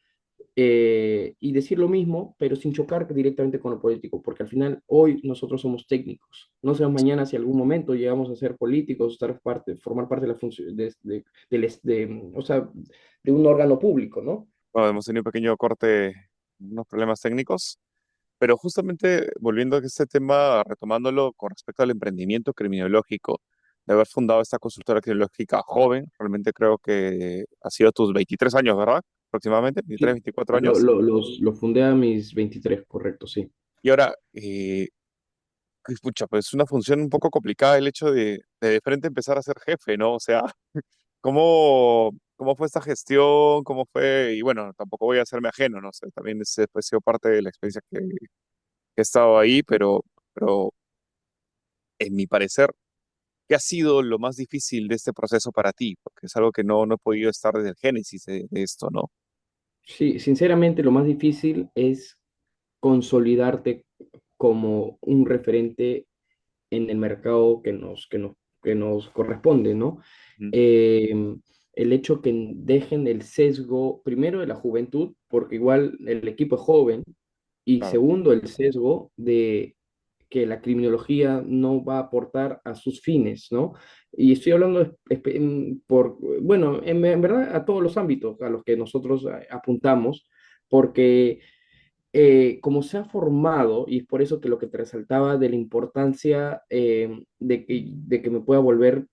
Speaker 3: y decir lo mismo, pero sin chocar directamente con lo político, porque al final hoy nosotros somos técnicos. No sabemos mañana si algún momento llegamos a ser políticos, formar parte de la función o sea, de un órgano público, ¿no?
Speaker 2: Bueno, hemos tenido un pequeño corte, unos problemas técnicos, pero justamente volviendo a este tema, retomándolo con respecto al emprendimiento criminológico, de haber fundado esta consultora criminológica joven, realmente creo que ha sido tus 23 años, ¿verdad? Aproximadamente, 23,
Speaker 3: Sí,
Speaker 2: 24 años.
Speaker 3: lo fundé a mis 23, correcto, sí.
Speaker 2: Y ahora, escucha, pues es una función un poco complicada el hecho de frente empezar a ser jefe, ¿no? O sea, ¿cómo fue esta gestión? ¿Cómo fue? Y bueno, tampoco voy a hacerme ajeno, no sé, también pues, he sido parte de la experiencia que he estado ahí, pero en mi parecer, ¿qué ha sido lo más difícil de este proceso para ti? Porque es algo que no he podido estar desde el génesis de esto, ¿no?
Speaker 3: Sí, sinceramente lo más difícil es consolidarte como un referente en el mercado que nos corresponde, ¿no?
Speaker 2: Ujú.
Speaker 3: Eh, el hecho que dejen el sesgo, primero de la juventud, porque igual el equipo es joven, y
Speaker 2: Claro.
Speaker 3: segundo, el sesgo de que la criminología no va a aportar a sus fines, ¿no? Y estoy hablando bueno, en verdad a todos los ámbitos a los que nosotros apuntamos, porque como se ha formado, y es por eso que lo que te resaltaba de la importancia de que me pueda volver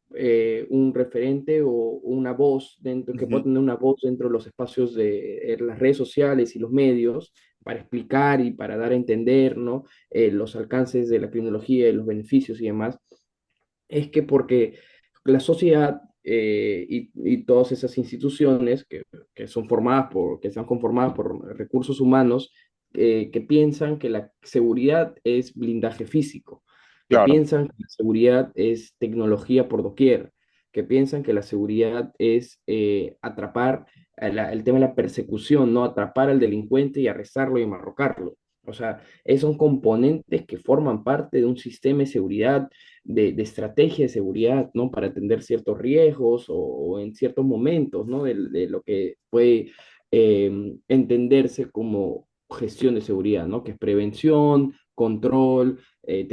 Speaker 3: un referente o una voz dentro, que pueda
Speaker 2: Ujú.
Speaker 3: tener una voz dentro de los espacios de las redes sociales y los medios, para explicar y para dar a entender, ¿no? Los alcances de la criminología y los beneficios y demás, es que porque la sociedad y todas esas instituciones que son formadas que están conformadas por recursos humanos, que piensan que la seguridad es blindaje físico, que
Speaker 2: Claro,
Speaker 3: piensan que la seguridad es tecnología por doquier, que piensan que la seguridad es atrapar el tema de la persecución, ¿no? Atrapar al delincuente y arrestarlo y amarrocarlo. O sea, son componentes que forman parte de un sistema de seguridad de estrategia de seguridad, ¿no? Para atender ciertos riesgos o en ciertos momentos, ¿no? De lo que puede entenderse como gestión de seguridad, ¿no? Que es prevención, control,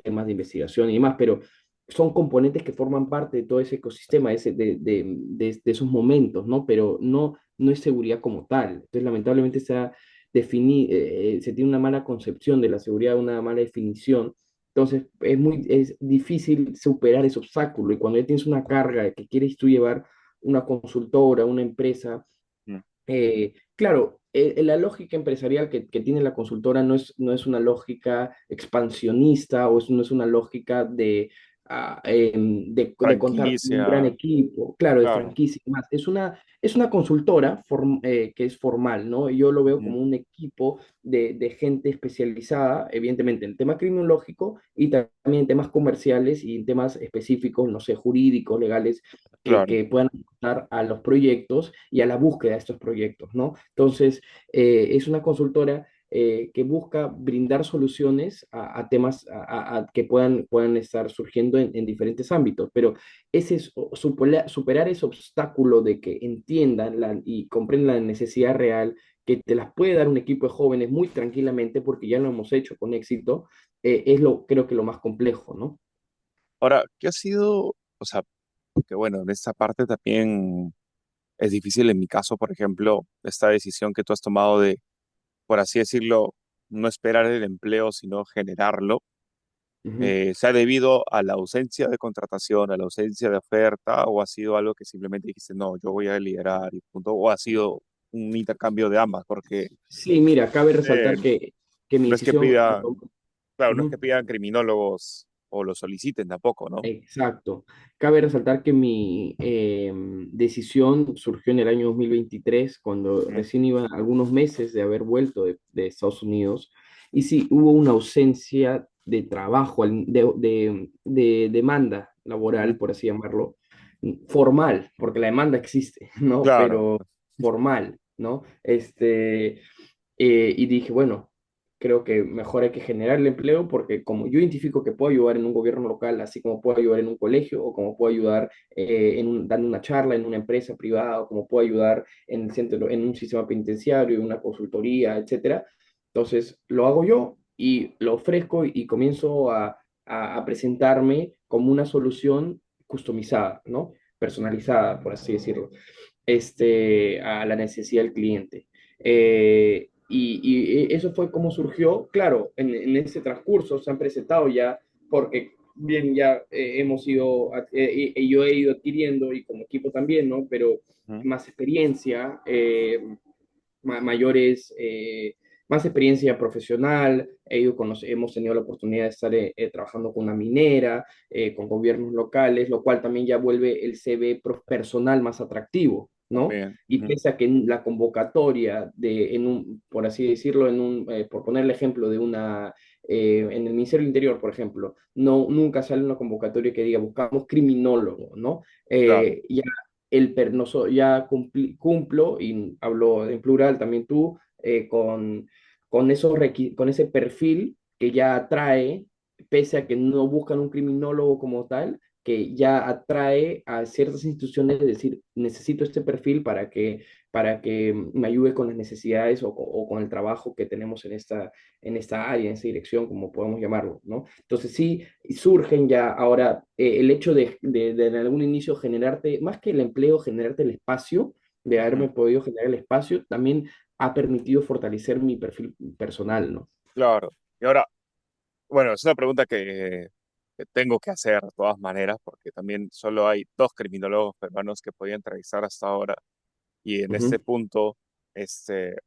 Speaker 3: temas de investigación y demás, pero son componentes que forman parte de todo ese ecosistema, de esos momentos, ¿no? Pero no es seguridad como tal. Entonces, lamentablemente se tiene una mala concepción de la seguridad, una mala definición. Entonces, es difícil superar ese obstáculo. Y cuando ya tienes una carga que quieres tú llevar una consultora, una empresa,
Speaker 2: mm,
Speaker 3: claro, la lógica empresarial que tiene la consultora no es una lógica expansionista o no es una lógica de contar con un gran
Speaker 2: franquicia,
Speaker 3: equipo, claro, de
Speaker 2: claro.
Speaker 3: franquicia y más. Es una consultora que es formal, ¿no? Yo lo veo
Speaker 2: Mm,
Speaker 3: como un equipo de gente especializada, evidentemente, en el tema criminológico y también en temas comerciales y en temas específicos, no sé, jurídicos, legales,
Speaker 2: claro.
Speaker 3: que puedan aportar a los proyectos y a la búsqueda de estos proyectos, ¿no? Entonces, es una consultora que busca brindar soluciones a temas que puedan estar surgiendo en diferentes ámbitos, pero superar ese obstáculo de que entiendan y comprendan la necesidad real que te las puede dar un equipo de jóvenes muy tranquilamente, porque ya lo hemos hecho con éxito, creo que lo más complejo, ¿no?
Speaker 2: Ahora, ¿qué ha sido, o sea, porque bueno, en esta parte también es difícil en mi caso, por ejemplo, esta decisión que tú has tomado de, por así decirlo, no esperar el empleo, sino generarlo,
Speaker 3: Ujú.
Speaker 2: ¿se ha debido a la ausencia de contratación, a la ausencia de oferta, o ha sido algo que simplemente dijiste, no, yo voy a liderar y punto, o ha sido un intercambio de ambas? Porque
Speaker 3: Sí, mira, cabe
Speaker 2: eh,
Speaker 3: resaltar que mi
Speaker 2: no es que
Speaker 3: decisión...
Speaker 2: pidan, claro, no es que
Speaker 3: Ujú.
Speaker 2: pidan criminólogos o lo soliciten tampoco, ¿no?
Speaker 3: Exacto. Cabe resaltar que mi decisión surgió en el año 2023, cuando
Speaker 2: Ujú,
Speaker 3: recién iba algunos meses de haber vuelto de Estados Unidos. Y sí, hubo una ausencia de trabajo, de demanda
Speaker 2: ujú,
Speaker 3: laboral, por así llamarlo, formal, porque la demanda existe, ¿no?
Speaker 2: claro,
Speaker 3: Pero formal, ¿no? Y dije, bueno, creo que mejor hay que generar el empleo porque como yo identifico que puedo ayudar en un gobierno local, así como puedo ayudar en un colegio o como puedo ayudar dando una charla en una empresa privada o como puedo ayudar en el centro, en un sistema penitenciario, en una consultoría, etcétera. Entonces lo hago yo y lo ofrezco y comienzo a presentarme como una solución customizada, ¿no? Personalizada, por así decirlo, a la necesidad del cliente. Y eso fue como surgió, claro, en ese transcurso se han presentado ya, porque bien ya yo he ido adquiriendo y como equipo también, ¿no? Pero
Speaker 2: ujú,
Speaker 3: más experiencia, mayores, más experiencia profesional, hemos tenido la oportunidad de estar trabajando con una minera, con gobiernos locales, lo cual también ya vuelve el CV personal más atractivo, ¿no?
Speaker 2: también.
Speaker 3: Y
Speaker 2: Ujú,
Speaker 3: pese a que en la convocatoria por así decirlo, por poner el ejemplo en el Ministerio del Interior, por ejemplo, nunca sale una convocatoria que diga buscamos criminólogo, ¿no?
Speaker 2: claro,
Speaker 3: Ya ya cumplo, y hablo en plural también tú, con ese perfil que ya atrae, pese a que no buscan un criminólogo como tal, que ya atrae a ciertas instituciones, es decir, necesito este perfil para que me ayude con las necesidades o con el trabajo que tenemos en esta área, en esta dirección, como podemos llamarlo, ¿no? Entonces sí, surgen ya ahora el hecho de en algún inicio generarte, más que el empleo, generarte el espacio, de
Speaker 2: ujú,
Speaker 3: haberme podido generar el espacio, también ha permitido fortalecer mi perfil personal, ¿no?
Speaker 2: claro. Y ahora, bueno, es una pregunta que tengo que hacer de todas maneras, porque también solo hay dos criminólogos peruanos que podía entrevistar hasta ahora, y en este
Speaker 3: Ujú.
Speaker 2: punto, este,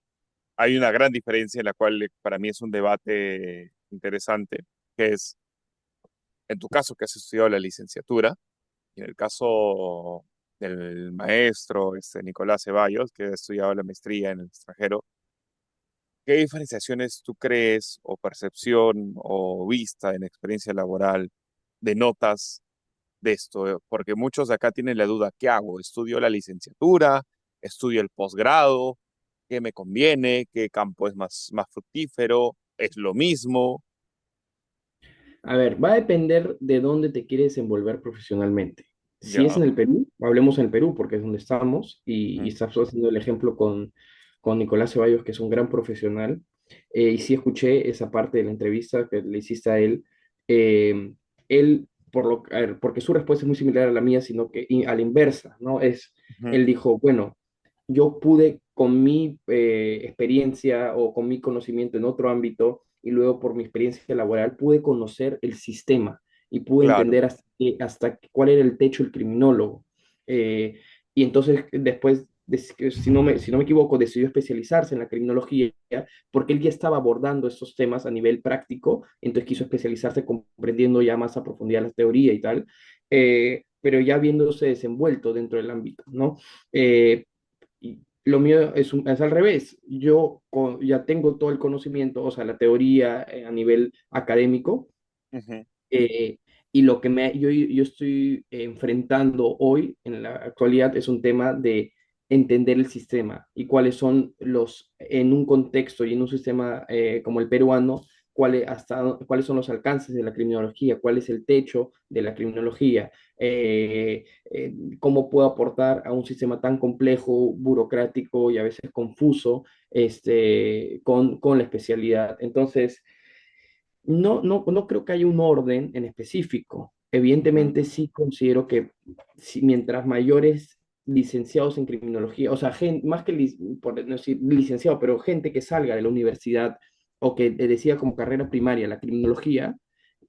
Speaker 2: hay una gran diferencia en la cual para mí es un debate interesante, que es, en tu caso, que has estudiado la licenciatura, y en el caso del maestro Nicolás Ceballos, que ha estudiado la maestría en el extranjero, ¿qué diferenciaciones tú crees o percepción o vista en experiencia laboral denotas de esto? Porque muchos de acá tienen la duda, ¿qué hago? ¿Estudio la licenciatura? ¿Estudio el posgrado? ¿Qué me conviene? ¿Qué campo es más fructífero? ¿Es lo mismo?
Speaker 3: A ver, va a depender de dónde te quieres desenvolver profesionalmente. Si es
Speaker 2: Ya.
Speaker 3: en el Perú, hablemos en el Perú porque es donde estamos y
Speaker 2: Ujú,
Speaker 3: estás haciendo el ejemplo con Nicolás Ceballos, que es un gran profesional. Y sí escuché esa parte de la entrevista que le hiciste a él. Eh, él, a ver, porque su respuesta es muy similar a la mía, sino que a la inversa, ¿no?
Speaker 2: ujú,
Speaker 3: Él dijo, bueno, yo pude con mi experiencia o con mi conocimiento en otro ámbito y luego por mi experiencia laboral pude conocer el sistema y pude
Speaker 2: claro.
Speaker 3: entender cuál era el techo del criminólogo. Eh, y entonces después, si no me equivoco, decidió especializarse en la criminología porque él ya estaba abordando estos temas a nivel práctico, entonces quiso especializarse comprendiendo ya más a profundidad la teoría y tal, pero ya viéndose desenvuelto dentro del ámbito, ¿no? Eh, y lo mío es al revés. Ya tengo todo el conocimiento, o sea, la teoría a nivel académico,
Speaker 2: Ujú,
Speaker 3: eh, y lo que yo estoy enfrentando hoy, en la actualidad, es un tema de entender el sistema y cuáles son en un contexto y en un sistema como el peruano, cuáles son los alcances de la criminología, cuál es el techo de la criminología, cómo puedo aportar a un sistema tan complejo, burocrático y a veces confuso, con la especialidad. Entonces, no creo que haya un orden en específico.
Speaker 2: ujú,
Speaker 3: Evidentemente sí considero que mientras mayores licenciados en criminología, o sea, más que por no decir licenciado, pero gente que salga de la universidad o que decida como carrera primaria la criminología,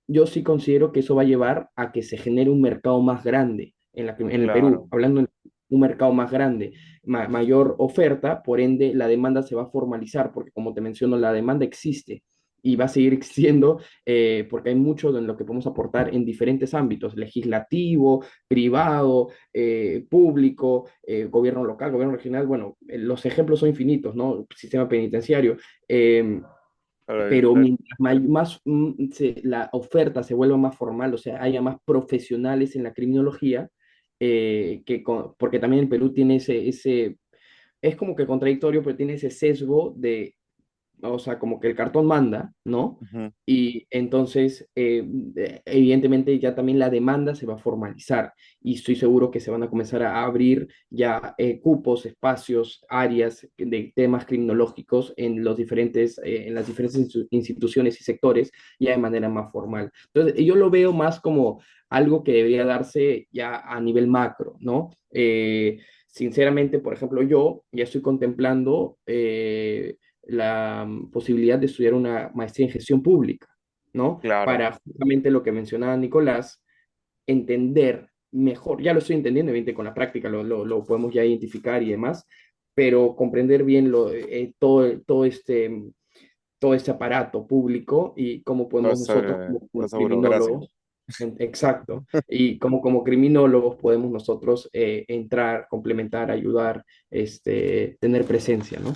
Speaker 3: yo sí considero que eso va a llevar a que se genere un mercado más grande en el Perú,
Speaker 2: claro.
Speaker 3: hablando de un mercado más grande, mayor oferta, por ende la demanda se va a formalizar, porque como te menciono, la demanda existe y va a seguir existiendo porque hay mucho en lo que podemos aportar en diferentes ámbitos, legislativo, privado, público, gobierno local, gobierno regional, bueno, los ejemplos son infinitos, ¿no? Sistema penitenciario.
Speaker 2: Claro,
Speaker 3: Pero mientras más la oferta se vuelva más formal, o sea, haya más profesionales en la criminología, porque también el Perú tiene es como que contradictorio, pero tiene ese sesgo de, o sea, como que el cartón manda, ¿no?
Speaker 2: ujú,
Speaker 3: Y entonces, evidentemente, ya también la demanda se va a formalizar y estoy seguro que se van a comenzar a abrir ya cupos, espacios, áreas de temas criminológicos en las diferentes instituciones y sectores ya de manera más formal. Entonces, yo lo veo más como algo que debería darse ya a nivel macro, ¿no? Sinceramente, por ejemplo, yo ya estoy contemplando la posibilidad de estudiar una maestría en gestión pública, ¿no?
Speaker 2: claro.
Speaker 3: Para justamente lo que mencionaba Nicolás, entender mejor, ya lo estoy entendiendo, evidentemente con la práctica lo podemos ya identificar y demás, pero comprender bien todo este aparato público y cómo podemos nosotros
Speaker 2: Toda
Speaker 3: como
Speaker 2: esa burocracia.
Speaker 3: criminólogos, exacto, y como criminólogos podemos nosotros entrar, complementar, ayudar, tener presencia, ¿no?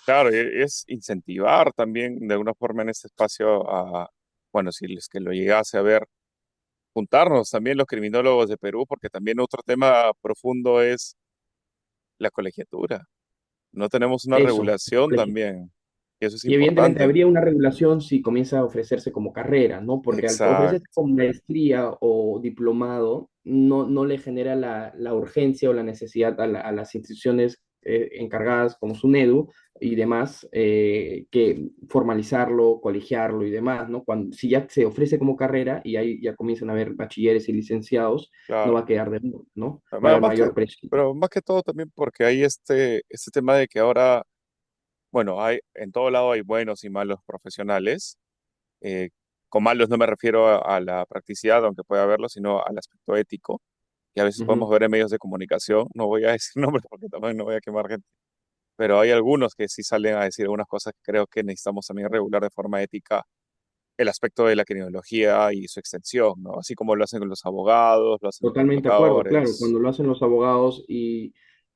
Speaker 2: Claro, es incentivar también de alguna forma en este espacio a, bueno, si es que lo llegase a ver, juntarnos también los criminólogos de Perú, porque también otro tema profundo es la colegiatura. No tenemos una
Speaker 3: Eso.
Speaker 2: regulación también, y eso es
Speaker 3: Y evidentemente
Speaker 2: importante.
Speaker 3: habría una regulación si comienza a ofrecerse como carrera, ¿no? Porque al ofrecerse
Speaker 2: Exacto,
Speaker 3: como maestría o diplomado, no le genera la urgencia o la necesidad a las instituciones encargadas como SUNEDU y demás, que formalizarlo, colegiarlo y demás, ¿no? Si ya se ofrece como carrera y ahí ya comienzan a haber bachilleres y licenciados, no va
Speaker 2: claro.
Speaker 3: a quedar de moda, ¿no? Va a
Speaker 2: Bueno,
Speaker 3: haber mayor presión.
Speaker 2: pero más que todo también porque hay este tema de que ahora, bueno, en todo lado hay buenos y malos profesionales. Eh, con malos no me refiero a la practicidad, aunque pueda haberlo, sino al aspecto ético, que a veces podemos
Speaker 3: Ujú.
Speaker 2: ver en medios de comunicación. No voy a decir nombres porque también no voy a quemar gente. pero hay algunos que sí salen a decir algunas cosas que creo que necesitamos también regular de forma ética el aspecto de la criminología y su extensión, ¿no? Así como lo hacen los abogados, lo hacen los
Speaker 3: Totalmente de acuerdo, claro,
Speaker 2: comunicadores,
Speaker 3: cuando lo hacen los abogados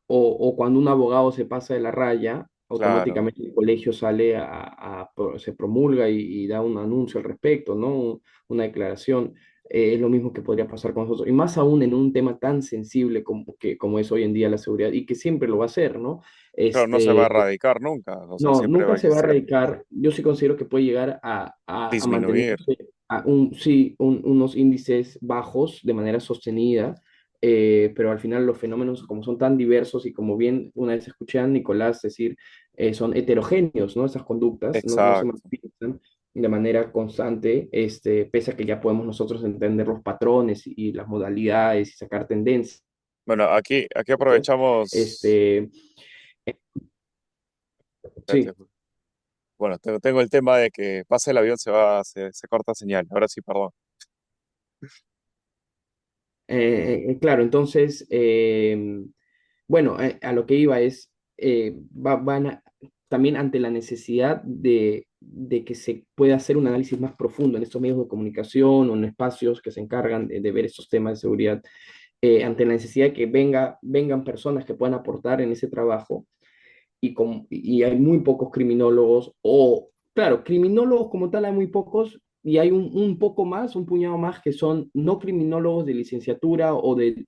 Speaker 3: o cuando un abogado se pasa de la raya,
Speaker 2: claro.
Speaker 3: automáticamente el colegio sale se promulga y da un anuncio al respecto, ¿no? Una declaración. Es lo mismo que podría pasar con nosotros, y más aún en un tema tan sensible como es hoy en día la seguridad, y que siempre lo va a ser, ¿no?
Speaker 2: Claro, no se va a
Speaker 3: Este,
Speaker 2: erradicar nunca, o sea,
Speaker 3: no,
Speaker 2: siempre va
Speaker 3: nunca
Speaker 2: a
Speaker 3: se va a
Speaker 2: existir.
Speaker 3: erradicar. Yo sí considero que puede llegar a
Speaker 2: Disminuir.
Speaker 3: mantenerse a sí, unos índices bajos de manera sostenida, pero al final los fenómenos, como son tan diversos y como bien una vez escuché a Nicolás decir, son heterogéneos, ¿no? Esas conductas no se
Speaker 2: Exacto.
Speaker 3: manifiestan de manera constante, pese a que ya podemos nosotros entender los patrones y las modalidades y sacar tendencias.
Speaker 2: Bueno, aquí aprovechamos.
Speaker 3: Este,
Speaker 2: Espérate,
Speaker 3: sí.
Speaker 2: bueno, tengo el tema de que pasa el avión, se corta señal. Ahora sí, perdón.
Speaker 3: Claro, entonces, bueno, a lo que iba es, también ante la necesidad de que se pueda hacer un análisis más profundo en estos medios de comunicación o en espacios que se encargan de ver estos temas de seguridad, ante la necesidad de que vengan personas que puedan aportar en ese trabajo, y hay muy pocos criminólogos, o claro, criminólogos como tal hay muy pocos, y hay un poco más, un puñado más que son no criminólogos de licenciatura o de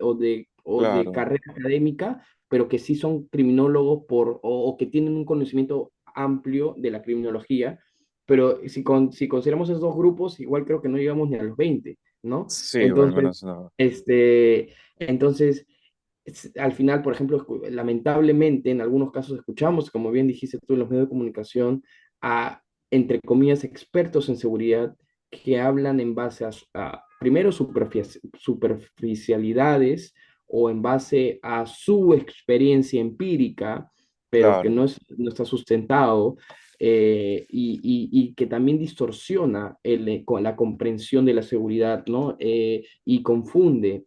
Speaker 2: Claro.
Speaker 3: carrera académica, pero que sí son criminólogos o que tienen un conocimiento amplio de la criminología. Pero si consideramos esos dos grupos, igual creo que no llegamos ni a los 20, ¿no?
Speaker 2: Sí, al
Speaker 3: Entonces,
Speaker 2: menos no.
Speaker 3: entonces al final, por ejemplo, lamentablemente en algunos casos escuchamos, como bien dijiste tú, en los medios de comunicación, a, entre comillas, expertos en seguridad que hablan en base primero, superficialidades o en base a su experiencia empírica, pero que
Speaker 2: Claro.
Speaker 3: no está sustentado, y que también distorsiona con la comprensión de la seguridad, ¿no? Y confunde.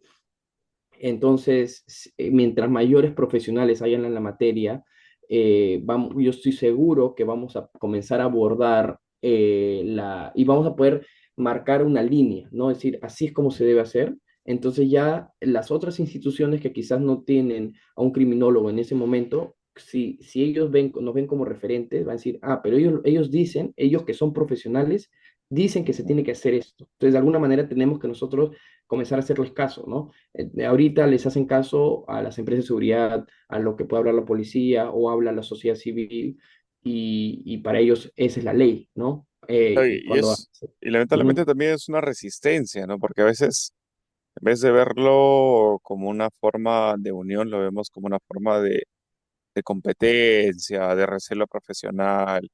Speaker 3: Entonces, mientras mayores profesionales hayan en la materia, yo estoy seguro que vamos a comenzar a abordar y vamos a poder marcar una línea, ¿no? Es decir, así es como se debe hacer. Entonces ya las otras instituciones que quizás no tienen a un criminólogo en ese momento, si ellos nos ven como referentes, van a decir, ah, pero ellos dicen, ellos que son profesionales, dicen que se tiene que hacer esto. Entonces, de alguna manera tenemos que nosotros comenzar a hacerles caso, ¿no? Ahorita les hacen caso a las empresas de seguridad, a lo que puede hablar la policía o habla la sociedad civil, y para ellos esa es la ley, ¿no? Y
Speaker 2: Y
Speaker 3: cuando...
Speaker 2: y lamentablemente
Speaker 3: Ujú.
Speaker 2: también es una resistencia, ¿no? Porque a veces, en vez de verlo como una forma de unión, lo vemos como una forma de competencia, de recelo profesional.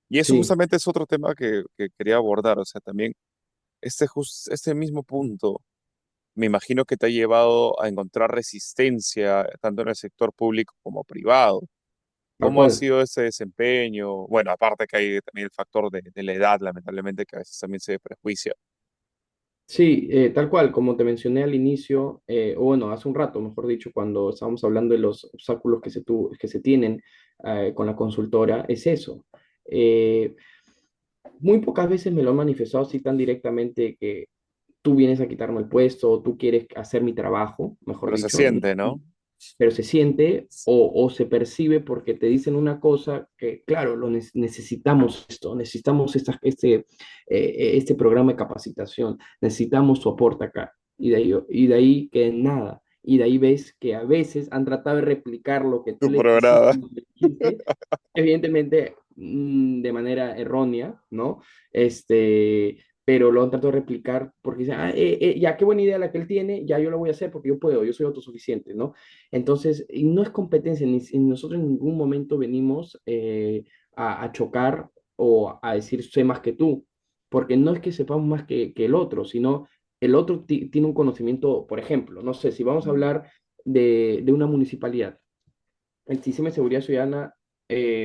Speaker 2: Y eso
Speaker 3: Sí,
Speaker 2: justamente es otro tema que quería abordar. O sea, también este mismo punto me imagino que te ha llevado a encontrar resistencia tanto en el sector público como privado.
Speaker 3: tal
Speaker 2: ¿Cómo ha
Speaker 3: cual.
Speaker 2: sido ese desempeño? Bueno, aparte que hay también el factor de la edad, lamentablemente, que a veces también se prejuicia.
Speaker 3: Sí, tal cual, como te mencioné al inicio, o bueno, hace un rato, mejor dicho, cuando estábamos hablando de los obstáculos que se tienen con la consultora, es eso. Eh, Muy pocas veces me lo han manifestado así tan directamente que tú vienes a quitarme el puesto o tú quieres hacer mi trabajo, mejor
Speaker 2: Pero se
Speaker 3: dicho,
Speaker 2: siente, ¿no?
Speaker 3: pero se siente o se percibe porque te dicen una cosa que, claro, necesitamos esto, necesitamos este programa de capacitación, necesitamos tu aporte acá. Y de ahí que nada. Y de ahí ves que a veces han tratado de replicar lo que tú
Speaker 2: Tu
Speaker 3: les dijiste,
Speaker 2: programa.
Speaker 3: evidentemente de manera errónea, ¿no? Pero lo han tratado de replicar porque dicen, ah, ya, qué buena idea la que él tiene, ya yo lo voy a hacer porque yo puedo, yo soy autosuficiente, ¿no? Entonces, y no es competencia, ni nosotros en ningún momento venimos a chocar o a decir sé más que tú, porque no es que sepamos más que el otro, sino el otro tiene un conocimiento, por ejemplo, no sé, si vamos a
Speaker 2: Mm.
Speaker 3: hablar de una municipalidad, el sistema de seguridad ciudadana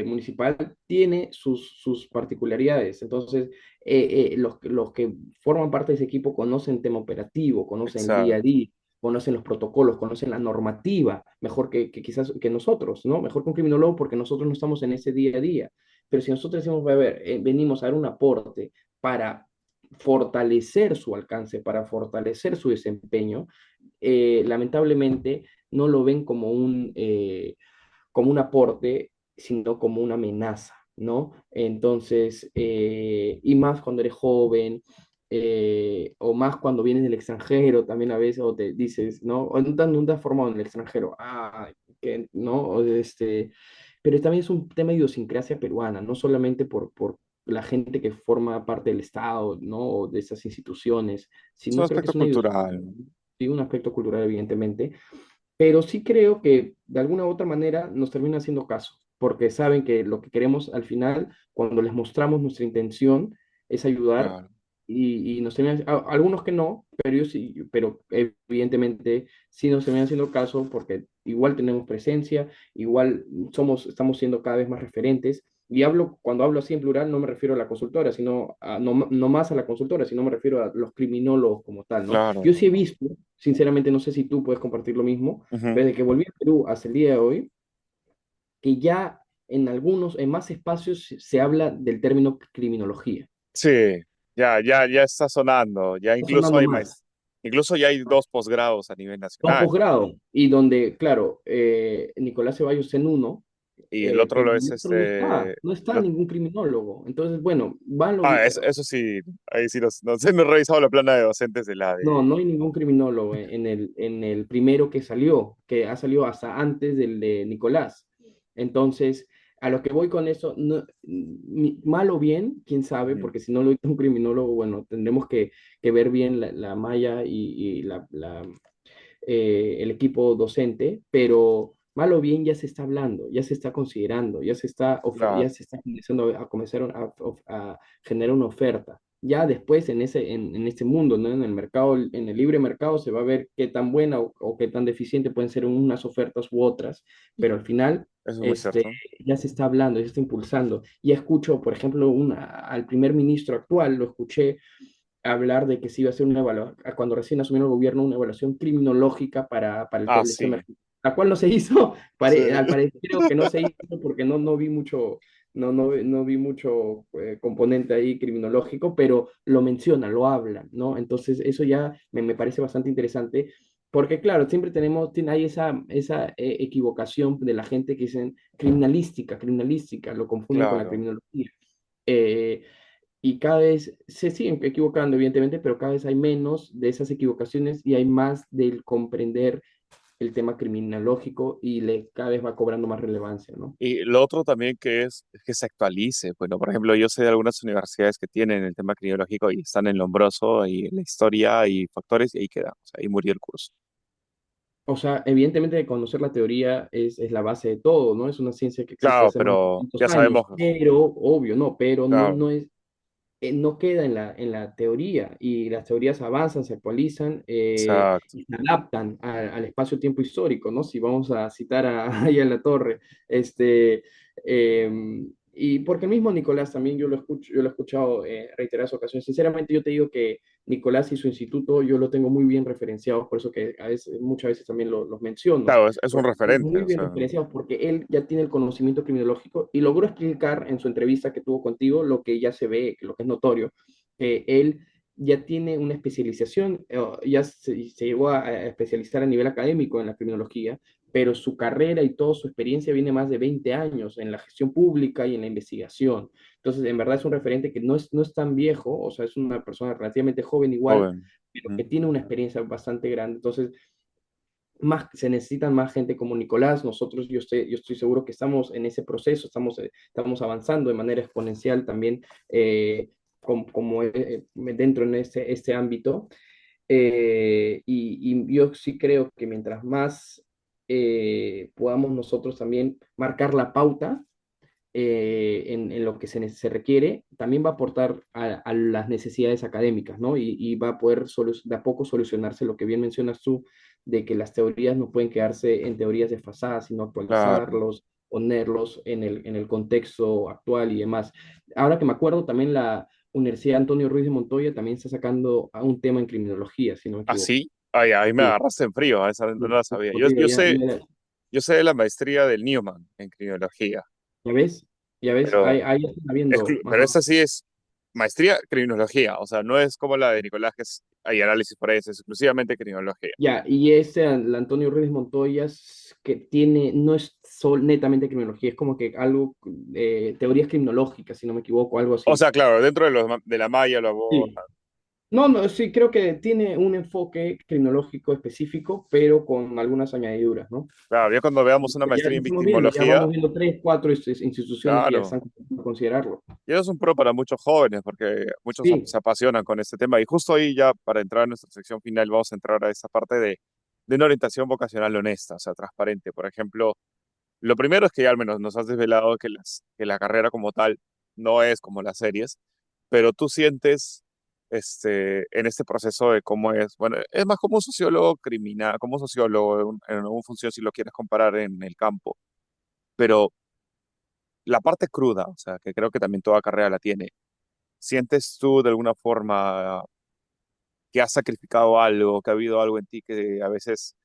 Speaker 3: municipal tiene sus particularidades. Entonces, los que forman parte de ese equipo conocen tema operativo, conocen el día a
Speaker 2: Exacto.
Speaker 3: día. conocen los protocolos, conocen la normativa mejor que quizás que nosotros, ¿no? Mejor que un criminólogo porque nosotros no estamos en ese día a día. Pero si nosotros decimos, a ver, venimos a dar un aporte para fortalecer su alcance, para fortalecer su desempeño, lamentablemente no lo ven como un aporte, sino como una amenaza, ¿no? Entonces, y más cuando eres joven, o más cuando vienes del extranjero, también a veces, o te dices, ¿no? O no te has formado en el extranjero, que, ¿no? Pero también es un tema de idiosincrasia peruana, no solamente por la gente que forma parte del Estado, ¿no? O de esas instituciones,
Speaker 2: Es un
Speaker 3: sino creo que
Speaker 2: aspecto
Speaker 3: es una
Speaker 2: cultural.
Speaker 3: sí, un aspecto cultural, evidentemente, pero sí creo que de alguna u otra manera nos termina haciendo caso, porque saben que lo que queremos al final, cuando les mostramos nuestra intención, es ayudar
Speaker 2: Claro.
Speaker 3: y nos terminan, algunos que no, pero yo sí, pero evidentemente sí nos terminan haciendo caso porque igual tenemos presencia, igual estamos siendo cada vez más referentes. Y cuando hablo así en plural, no me refiero a la consultora, no más a la consultora, sino me refiero a los criminólogos como tal, ¿no?
Speaker 2: Claro.
Speaker 3: Yo sí he visto, sinceramente, no sé si tú puedes compartir lo mismo,
Speaker 2: Ujú.
Speaker 3: desde que volví a Perú hasta el día de hoy, que ya en más espacios se habla del término criminología.
Speaker 2: Sí, ya está sonando. Ya
Speaker 3: Está sonando más.
Speaker 2: incluso ya hay dos posgrados a nivel
Speaker 3: Dos
Speaker 2: nacional.
Speaker 3: posgrado, y donde, claro, Nicolás Ceballos en uno,
Speaker 2: Y el otro
Speaker 3: pero
Speaker 2: lo
Speaker 3: en
Speaker 2: es
Speaker 3: el otro no está
Speaker 2: lo-
Speaker 3: ningún criminólogo. Entonces, bueno, van lo bien.
Speaker 2: eso sí, ahí sí no sé, no he revisado la plana de docentes de la
Speaker 3: No,
Speaker 2: de.
Speaker 3: no hay ningún criminólogo en el primero que salió, que ha salido hasta antes del de Nicolás. Entonces, a lo que voy con eso, mal o bien, quién sabe,
Speaker 2: Ujú.
Speaker 3: porque si no lo dice un criminólogo, bueno, tendremos que ver bien la malla y el equipo docente, pero mal o bien ya se está hablando, ya se está considerando, ya
Speaker 2: Claro,
Speaker 3: se está comenzando a comenzar a generar una oferta. Ya después en este mundo, ¿no? En el mercado, en el libre mercado se va a ver qué tan buena o qué tan deficiente pueden ser unas ofertas u otras, pero al final
Speaker 2: eso es muy
Speaker 3: este,
Speaker 2: cierto.
Speaker 3: ya se está hablando, ya se está impulsando. Ya escucho, por ejemplo, al primer ministro actual, lo escuché hablar de que se iba a hacer una evaluación, cuando recién asumió el gobierno, una evaluación criminológica para
Speaker 2: Ah,
Speaker 3: el tema,
Speaker 2: sí.
Speaker 3: la cual no se hizo,
Speaker 2: Sí.
Speaker 3: al parecer creo que no se hizo porque no vi mucho, no vi mucho componente ahí criminológico, pero lo menciona, lo habla, ¿no? Entonces eso ya me parece bastante interesante. Porque claro, siempre hay esa equivocación de la gente que dicen criminalística, lo confunden con la
Speaker 2: Claro.
Speaker 3: criminología. Eh, y cada vez se siguen equivocando, evidentemente, pero cada vez hay menos de esas equivocaciones y hay más del comprender el tema criminológico y cada vez va cobrando más relevancia, ¿no?
Speaker 2: Y lo otro también que es que se actualice. Bueno, por ejemplo, yo sé de algunas universidades que tienen el tema criminológico y están en Lombroso y en la historia y factores y ahí queda. O sea, ahí murió el curso.
Speaker 3: O sea, evidentemente conocer la teoría es la base de todo, ¿no? Es una ciencia que existe
Speaker 2: Claro,
Speaker 3: hace más de
Speaker 2: pero
Speaker 3: 200
Speaker 2: ya
Speaker 3: años,
Speaker 2: sabemos,
Speaker 3: pero, obvio, no, pero no,
Speaker 2: claro,
Speaker 3: no queda en la teoría y las teorías avanzan, se actualizan
Speaker 2: exacto.
Speaker 3: y se adaptan al espacio-tiempo histórico, ¿no? Si vamos a citar a Aya La Torre, y porque el mismo Nicolás también yo lo he escuchado reiteradas ocasiones. Sinceramente, yo te digo que Nicolás y su instituto yo lo tengo muy bien referenciado, por eso que muchas veces también los menciono,
Speaker 2: Claro, es un
Speaker 3: porque
Speaker 2: referente,
Speaker 3: muy
Speaker 2: o
Speaker 3: bien
Speaker 2: sea,
Speaker 3: referenciados, porque él ya tiene el conocimiento criminológico y logró explicar en su entrevista que tuvo contigo lo que ya se ve, lo que es notorio, que él ya tiene una especialización, ya se llegó a especializar a nivel académico en la criminología, pero su carrera y toda su experiencia viene más de 20 años en la gestión pública y en la investigación. Entonces, en verdad es un referente que no es tan viejo, o sea, es una persona relativamente joven igual,
Speaker 2: joven.
Speaker 3: pero que
Speaker 2: Ujú.
Speaker 3: tiene una experiencia bastante grande. Entonces, se necesitan más gente como Nicolás. Nosotros, yo estoy seguro que estamos en ese proceso, estamos avanzando de manera exponencial también como dentro en este ámbito. Y yo sí creo que mientras más podamos nosotros también marcar la pauta en lo que se requiere, también va a aportar a las necesidades académicas, ¿no? Y va a poder de a poco solucionarse lo que bien mencionas tú, de que las teorías no pueden quedarse en teorías desfasadas, sino
Speaker 2: Claro.
Speaker 3: actualizarlos, ponerlos en el contexto actual y demás. Ahora que me acuerdo, también la Universidad Antonio Ruiz de Montoya también está sacando a un tema en criminología, si no me
Speaker 2: ¿Ah,
Speaker 3: equivoco.
Speaker 2: sí? Ay, ahí me
Speaker 3: Sí,
Speaker 2: agarraste en frío, esa no
Speaker 3: sí,
Speaker 2: la sabía.
Speaker 3: como te digo,
Speaker 2: Yo sé de la maestría del Newman en criminología,
Speaker 3: ¿ya ves? ¿Ya ves?
Speaker 2: pero,
Speaker 3: Ahí están habiendo,
Speaker 2: pero
Speaker 3: ajá.
Speaker 2: esa sí es maestría criminología, o sea, no es como la de Nicolás, que hay análisis por eso, es exclusivamente criminología.
Speaker 3: Ya, y el Antonio Ruiz Montoya, que tiene, no es netamente criminología, es como que algo, teorías criminológicas, si no me equivoco, algo
Speaker 2: O
Speaker 3: así.
Speaker 2: sea, claro, dentro de, de la malla lo
Speaker 3: Sí.
Speaker 2: abordan.
Speaker 3: No, no, sí, creo que tiene un enfoque criminológico específico, pero con algunas añadiduras, ¿no?
Speaker 2: Claro, ya cuando veamos una
Speaker 3: Ya
Speaker 2: maestría en
Speaker 3: estamos viendo, ya
Speaker 2: victimología,
Speaker 3: vamos viendo tres, cuatro instituciones que ya
Speaker 2: claro,
Speaker 3: están a considerarlo.
Speaker 2: y eso es un pro para muchos jóvenes, porque muchos
Speaker 3: Sí,
Speaker 2: se apasionan con este tema. Y justo ahí ya, para entrar en nuestra sección final, vamos a entrar a esa parte de una orientación vocacional honesta, o sea, transparente. Por ejemplo, lo primero es que ya al menos nos has desvelado que, que la carrera como tal no es como las series, pero tú sientes en este proceso de cómo es, bueno, es más como un sociólogo criminal, como un sociólogo en alguna función si lo quieres comparar en el campo, pero la parte cruda, o sea, que creo que también toda carrera la tiene, ¿sientes tú de alguna forma que has sacrificado algo, que ha habido algo en ti que a veces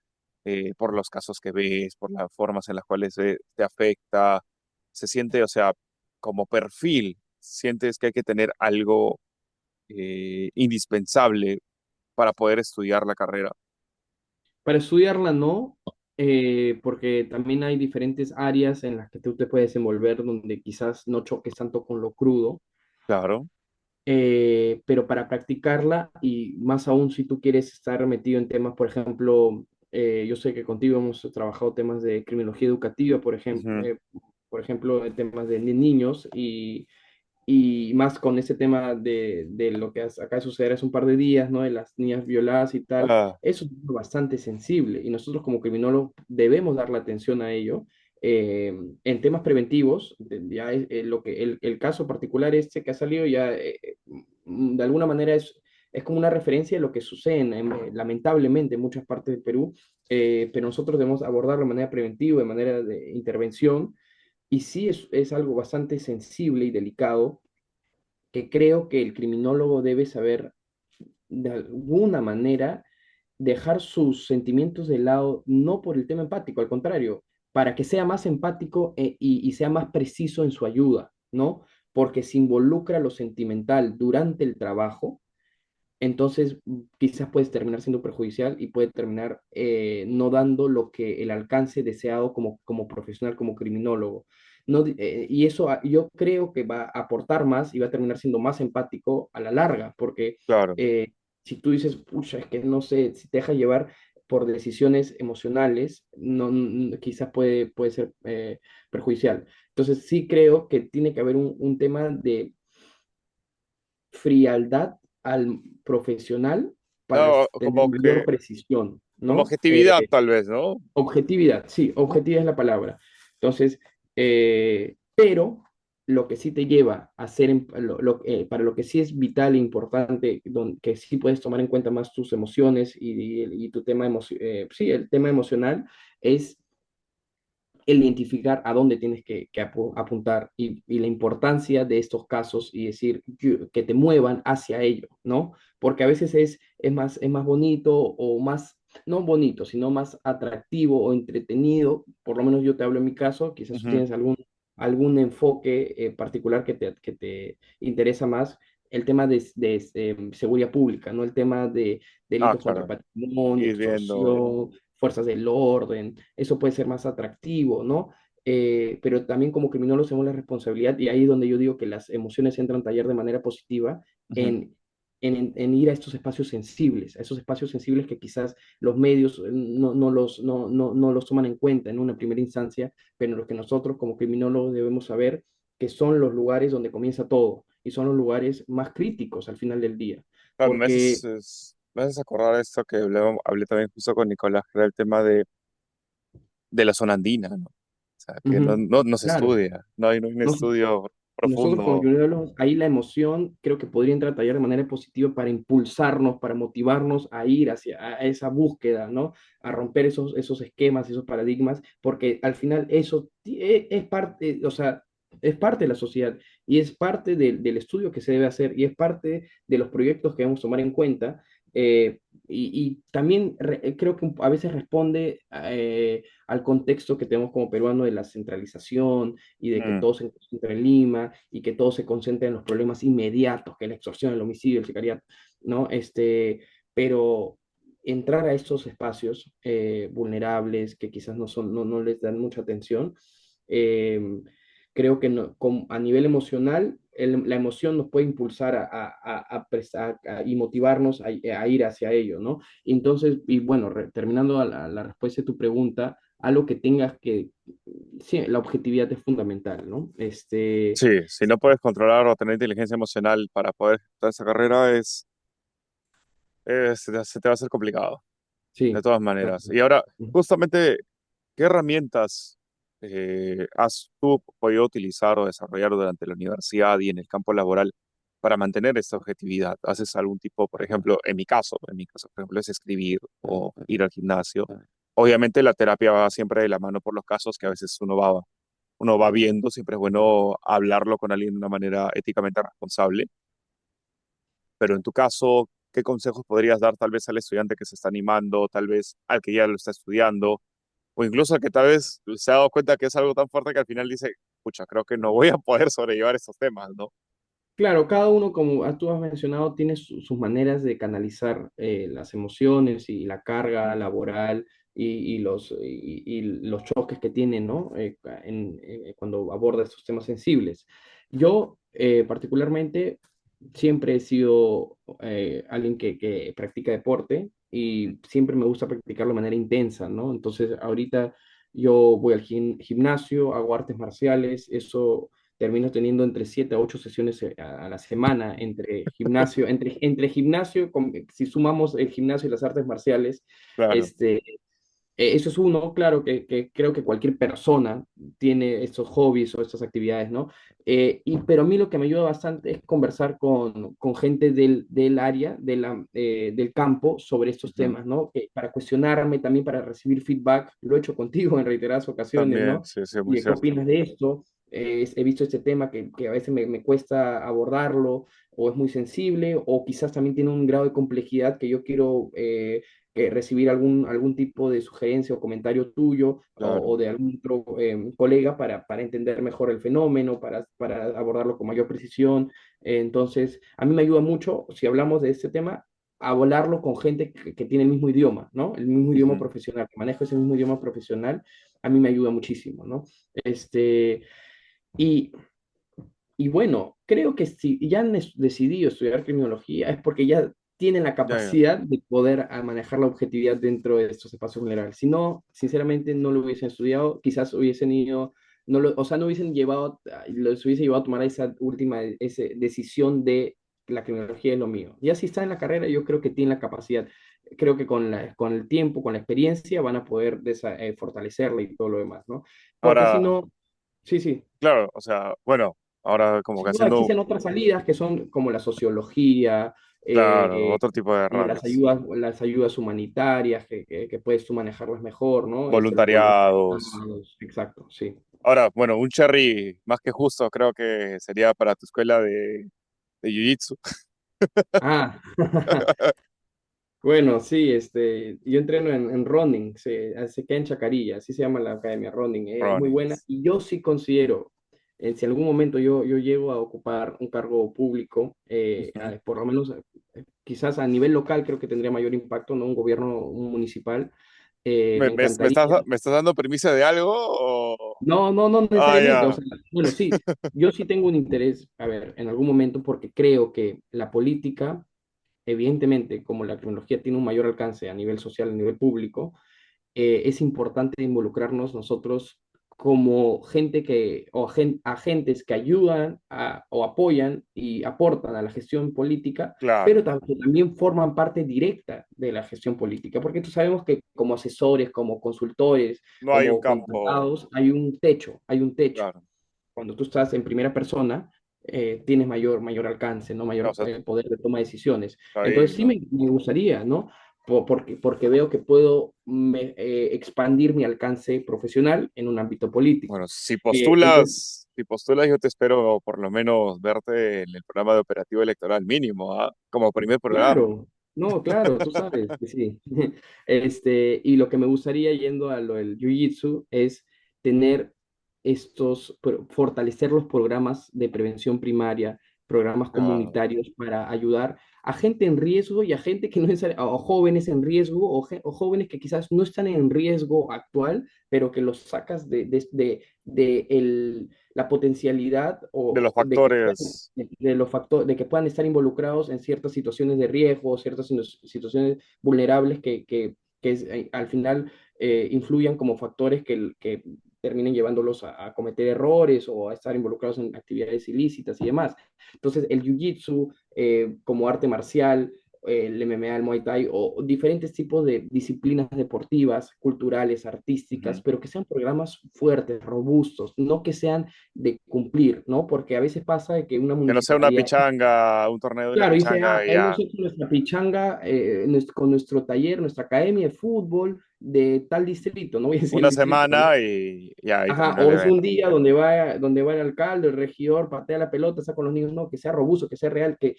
Speaker 2: por los casos que ves, por las formas en las cuales te afecta, se siente, o sea, como perfil, sientes que hay que tener algo indispensable para poder estudiar la carrera?
Speaker 3: para estudiarla no, porque también hay diferentes áreas en las que tú te puedes desenvolver donde quizás no choques tanto con lo crudo,
Speaker 2: Claro.
Speaker 3: pero para practicarla y más aún si tú quieres estar metido en temas, por ejemplo, yo sé que contigo hemos trabajado temas de criminología educativa,
Speaker 2: Ujú.
Speaker 3: por ejemplo, en temas de niños y más con ese tema de lo que acaba de suceder hace un par de días, ¿no? De las niñas violadas y tal,
Speaker 2: Ah,
Speaker 3: eso es bastante sensible y nosotros como criminólogos debemos darle atención a ello. En temas preventivos, ya lo que el caso particular este que ha salido ya de alguna manera es como una referencia de lo que sucede lamentablemente en muchas partes del Perú, pero nosotros debemos abordarlo de manera preventiva, de manera de intervención, y sí es algo bastante sensible y delicado que creo que el criminólogo debe saber de alguna manera dejar sus sentimientos de lado, no por el tema empático, al contrario, para que sea más empático y sea más preciso en su ayuda, ¿no? Porque si involucra lo sentimental durante el trabajo, entonces quizás puedes terminar siendo perjudicial y puede terminar no dando lo que el alcance deseado como profesional, como criminólogo. No, y eso yo creo que va a aportar más y va a terminar siendo más empático a la larga, porque
Speaker 2: claro,
Speaker 3: si tú dices, pucha, es que no sé, si te deja llevar por decisiones emocionales, no, quizás puede ser perjudicial. Entonces sí creo que tiene que haber un tema de frialdad al profesional para
Speaker 2: no,
Speaker 3: tener mayor precisión,
Speaker 2: como
Speaker 3: ¿no?
Speaker 2: objetividad tal vez, ¿no?
Speaker 3: Objetividad, sí, objetividad es la palabra. Entonces, pero lo que sí te lleva a hacer, para lo que sí es vital e importante, que sí puedes tomar en cuenta más tus emociones y tu tema sí, el tema emocional, es el identificar a dónde tienes que apuntar y la importancia de estos casos y decir que te muevan hacia ello, ¿no? Porque a veces es más bonito o más, no bonito, sino más atractivo o entretenido, por lo menos yo te hablo en mi caso, quizás tú
Speaker 2: Ujú.
Speaker 3: tienes algún enfoque particular que te interesa más, el tema de seguridad pública, no el tema de
Speaker 2: Ah,
Speaker 3: delitos contra
Speaker 2: claro,
Speaker 3: patrimonio,
Speaker 2: ir viendo,
Speaker 3: extorsión, fuerzas del orden, eso puede ser más atractivo, ¿no? Pero también como criminólogos tenemos la responsabilidad, y ahí es donde yo digo que las emociones entran a tallar de manera positiva,
Speaker 2: ujú,
Speaker 3: en, en ir a estos espacios sensibles, a esos espacios sensibles que quizás los medios no los toman en cuenta en una primera instancia, pero en los que nosotros como criminólogos debemos saber que son los lugares donde comienza todo y son los lugares más críticos al final del día.
Speaker 2: claro,
Speaker 3: Porque,
Speaker 2: me haces acordar esto que hablé también justo con Nicolás, que era el tema de la zona andina, ¿no? O sea, que
Speaker 3: ujú,
Speaker 2: no se
Speaker 3: claro,
Speaker 2: estudia, no hay un
Speaker 3: no,
Speaker 2: estudio
Speaker 3: nosotros como
Speaker 2: profundo.
Speaker 3: criminólogos, ahí la emoción creo que podría entrar a tallar de manera positiva para impulsarnos, para motivarnos a ir hacia a esa búsqueda, ¿no? A romper esos esquemas, esos paradigmas, porque al final eso es parte, o sea, es parte de la sociedad y es parte del estudio que se debe hacer y es parte de los proyectos que debemos tomar en cuenta Y también creo que a veces responde al contexto que tenemos como peruano de la centralización y de que
Speaker 2: Mm,
Speaker 3: todo se concentra en Lima y que todo se concentra en los problemas inmediatos, que es la extorsión, el homicidio, el sicariato, ¿no? Pero entrar a estos espacios vulnerables que quizás no les dan mucha atención, eh, creo que a nivel emocional, la emoción nos puede impulsar y motivarnos a ir hacia ello, ¿no? Entonces, y bueno, terminando la respuesta de tu pregunta, algo que tengas que, sí, la objetividad es fundamental, ¿no?
Speaker 2: sí, si no puedes controlar o tener inteligencia emocional para poder ejecutar esa carrera, se te va a hacer complicado, de
Speaker 3: Sí,
Speaker 2: todas
Speaker 3: claro.
Speaker 2: maneras. Y ahora, justamente, ¿qué herramientas has tú podido utilizar o desarrollar durante la universidad y en el campo laboral para mantener esta objetividad? ¿Haces algún tipo, por ejemplo, en mi caso, por ejemplo, es escribir o ir al gimnasio? Obviamente la terapia va siempre de la mano por los casos que a veces uno va viendo, siempre es bueno hablarlo con alguien de una manera éticamente responsable, pero en tu caso, ¿qué consejos podrías dar tal vez al estudiante que se está animando, tal vez al que ya lo está estudiando? O incluso al que tal vez se ha dado cuenta que es algo tan fuerte que al final dice, pucha, creo que no voy a poder sobrellevar estos temas, ¿no?
Speaker 3: Claro, cada uno, como tú has mencionado, tiene sus maneras de canalizar las emociones y la carga laboral y los choques que tiene, ¿no? Cuando aborda estos temas sensibles. Yo, particularmente, siempre he sido alguien que practica deporte y siempre me gusta practicarlo de manera intensa, ¿no? Entonces, ahorita yo voy al gimnasio, hago artes marciales, eso termino teniendo entre 7 a 8 sesiones a la semana entre gimnasio, si sumamos el gimnasio y las artes marciales,
Speaker 2: Claro.
Speaker 3: este, eso es uno, claro, que creo que cualquier persona tiene estos hobbies o estas actividades, ¿no? Pero a mí lo que me ayuda bastante es conversar con gente del área, del campo, sobre estos
Speaker 2: Ujú.
Speaker 3: temas, ¿no? Para cuestionarme, también para recibir feedback. Lo he hecho contigo en reiteradas ocasiones,
Speaker 2: También,
Speaker 3: ¿no?
Speaker 2: sí, sí,
Speaker 3: Y
Speaker 2: muy
Speaker 3: de qué
Speaker 2: cierto.
Speaker 3: opinas de esto. He visto este tema que a veces me cuesta abordarlo, o es muy sensible, o quizás también tiene un grado de complejidad que yo quiero recibir algún tipo de sugerencia o comentario tuyo o
Speaker 2: Claro.
Speaker 3: de algún otro colega para entender mejor el fenómeno, para abordarlo con mayor precisión. Entonces, a mí me ayuda mucho, si hablamos de este tema, a hablarlo con gente que tiene el mismo idioma, ¿no? El mismo idioma
Speaker 2: Ujú.
Speaker 3: profesional, que manejo ese mismo idioma profesional, a mí me ayuda muchísimo, ¿no? Este, y y bueno, creo que si ya han decidido estudiar criminología es porque ya tienen la
Speaker 2: Ya, ya.
Speaker 3: capacidad de poder manejar la objetividad dentro de estos espacios vulnerables. Si no, sinceramente no lo hubiesen estudiado, quizás hubiesen ido, o sea, no hubiesen llevado, los hubiese llevado a tomar esa decisión de la criminología es lo mío. Ya si está en la carrera, yo creo que tienen la capacidad. Creo que con el tiempo, con la experiencia, van a poder fortalecerla y todo lo demás, ¿no? Porque si
Speaker 2: Ahora,
Speaker 3: no, sí, sí.
Speaker 2: claro, o sea, bueno, ahora como que
Speaker 3: Si no,
Speaker 2: haciendo,
Speaker 3: existen otras salidas que son como la sociología,
Speaker 2: claro,
Speaker 3: eh,
Speaker 2: otro tipo de ramas,
Speaker 3: las ayudas humanitarias, que puedes tú manejarlas mejor, ¿no? Los
Speaker 2: voluntariados.
Speaker 3: voluntariados, exacto, sí.
Speaker 2: Ahora, bueno, un cherry más que justo creo que sería para tu escuela de Jiu-Jitsu.
Speaker 3: Ah, bueno, sí, yo entreno en running, se queda en Chacarilla, así se llama la academia, running, muy buena.
Speaker 2: Ronins.
Speaker 3: Y yo sí considero, si en algún momento yo llego a ocupar un cargo público,
Speaker 2: Ujú.
Speaker 3: por lo menos quizás a nivel local creo que tendría mayor impacto, ¿no? Un gobierno municipal,
Speaker 2: ¿Me,
Speaker 3: me
Speaker 2: me, me estás,
Speaker 3: encantaría.
Speaker 2: me estás dando permiso de algo o...?
Speaker 3: No, no, no
Speaker 2: Ah,
Speaker 3: necesariamente. O
Speaker 2: ya.
Speaker 3: sea, bueno, sí, yo sí tengo un interés, a ver, en algún momento, porque creo que la política, evidentemente, como la tecnología tiene un mayor alcance a nivel social, a nivel público, es importante involucrarnos nosotros como gente agentes que ayudan o apoyan y aportan a la gestión política, pero
Speaker 2: Claro,
Speaker 3: que también forman parte directa de la gestión política, porque tú sabemos que como asesores, como consultores,
Speaker 2: no hay un
Speaker 3: como
Speaker 2: campo,
Speaker 3: contratados, hay un techo.
Speaker 2: claro.
Speaker 3: Cuando tú estás en primera persona, tienes mayor alcance, ¿no?
Speaker 2: No, o
Speaker 3: Mayor
Speaker 2: sea,
Speaker 3: poder de toma de decisiones.
Speaker 2: está
Speaker 3: Entonces
Speaker 2: bien,
Speaker 3: sí
Speaker 2: ¿no?
Speaker 3: me gustaría, ¿no? Porque veo que puedo expandir mi alcance profesional en un ámbito político.
Speaker 2: Bueno, si
Speaker 3: Entonces,
Speaker 2: postulas, si postulas, yo te espero por lo menos verte en el programa de operativo electoral mínimo, ¿ah? Como primer programa.
Speaker 3: claro, No, claro, tú sabes que sí. Y lo que me gustaría yendo a lo del Jiu-Jitsu es tener fortalecer los programas de prevención primaria, programas
Speaker 2: Claro.
Speaker 3: comunitarios para ayudar a gente en riesgo y a gente que no es, o jóvenes en riesgo o jóvenes que quizás no están en riesgo actual, pero que los sacas la potencialidad
Speaker 2: De
Speaker 3: o
Speaker 2: los
Speaker 3: de que puedan
Speaker 2: factores,
Speaker 3: de los factores, de que puedan estar involucrados en ciertas situaciones de riesgo, ciertas situaciones vulnerables al final influyan como factores que terminen llevándolos a cometer errores o a estar involucrados en actividades ilícitas y demás. Entonces, el Jiu-Jitsu como arte marcial, el MMA, el Muay Thai o diferentes tipos de disciplinas deportivas, culturales, artísticas,
Speaker 2: ujú,
Speaker 3: pero que sean programas fuertes, robustos, no que sean de cumplir, ¿no? Porque a veces pasa de que una
Speaker 2: que no sea una
Speaker 3: municipalidad,
Speaker 2: pichanga, un torneo de una
Speaker 3: claro, dice,
Speaker 2: pichanga y
Speaker 3: hemos
Speaker 2: ya
Speaker 3: hecho nuestra pichanga con nuestro taller, nuestra academia de fútbol de tal distrito, no voy a decir el
Speaker 2: una
Speaker 3: distrito, ¿no?
Speaker 2: semana y ya ahí
Speaker 3: Ajá,
Speaker 2: terminó el
Speaker 3: o es un
Speaker 2: evento.
Speaker 3: día donde va el alcalde, el regidor, patea la pelota, saca con los niños, no, que sea robusto, que sea real, que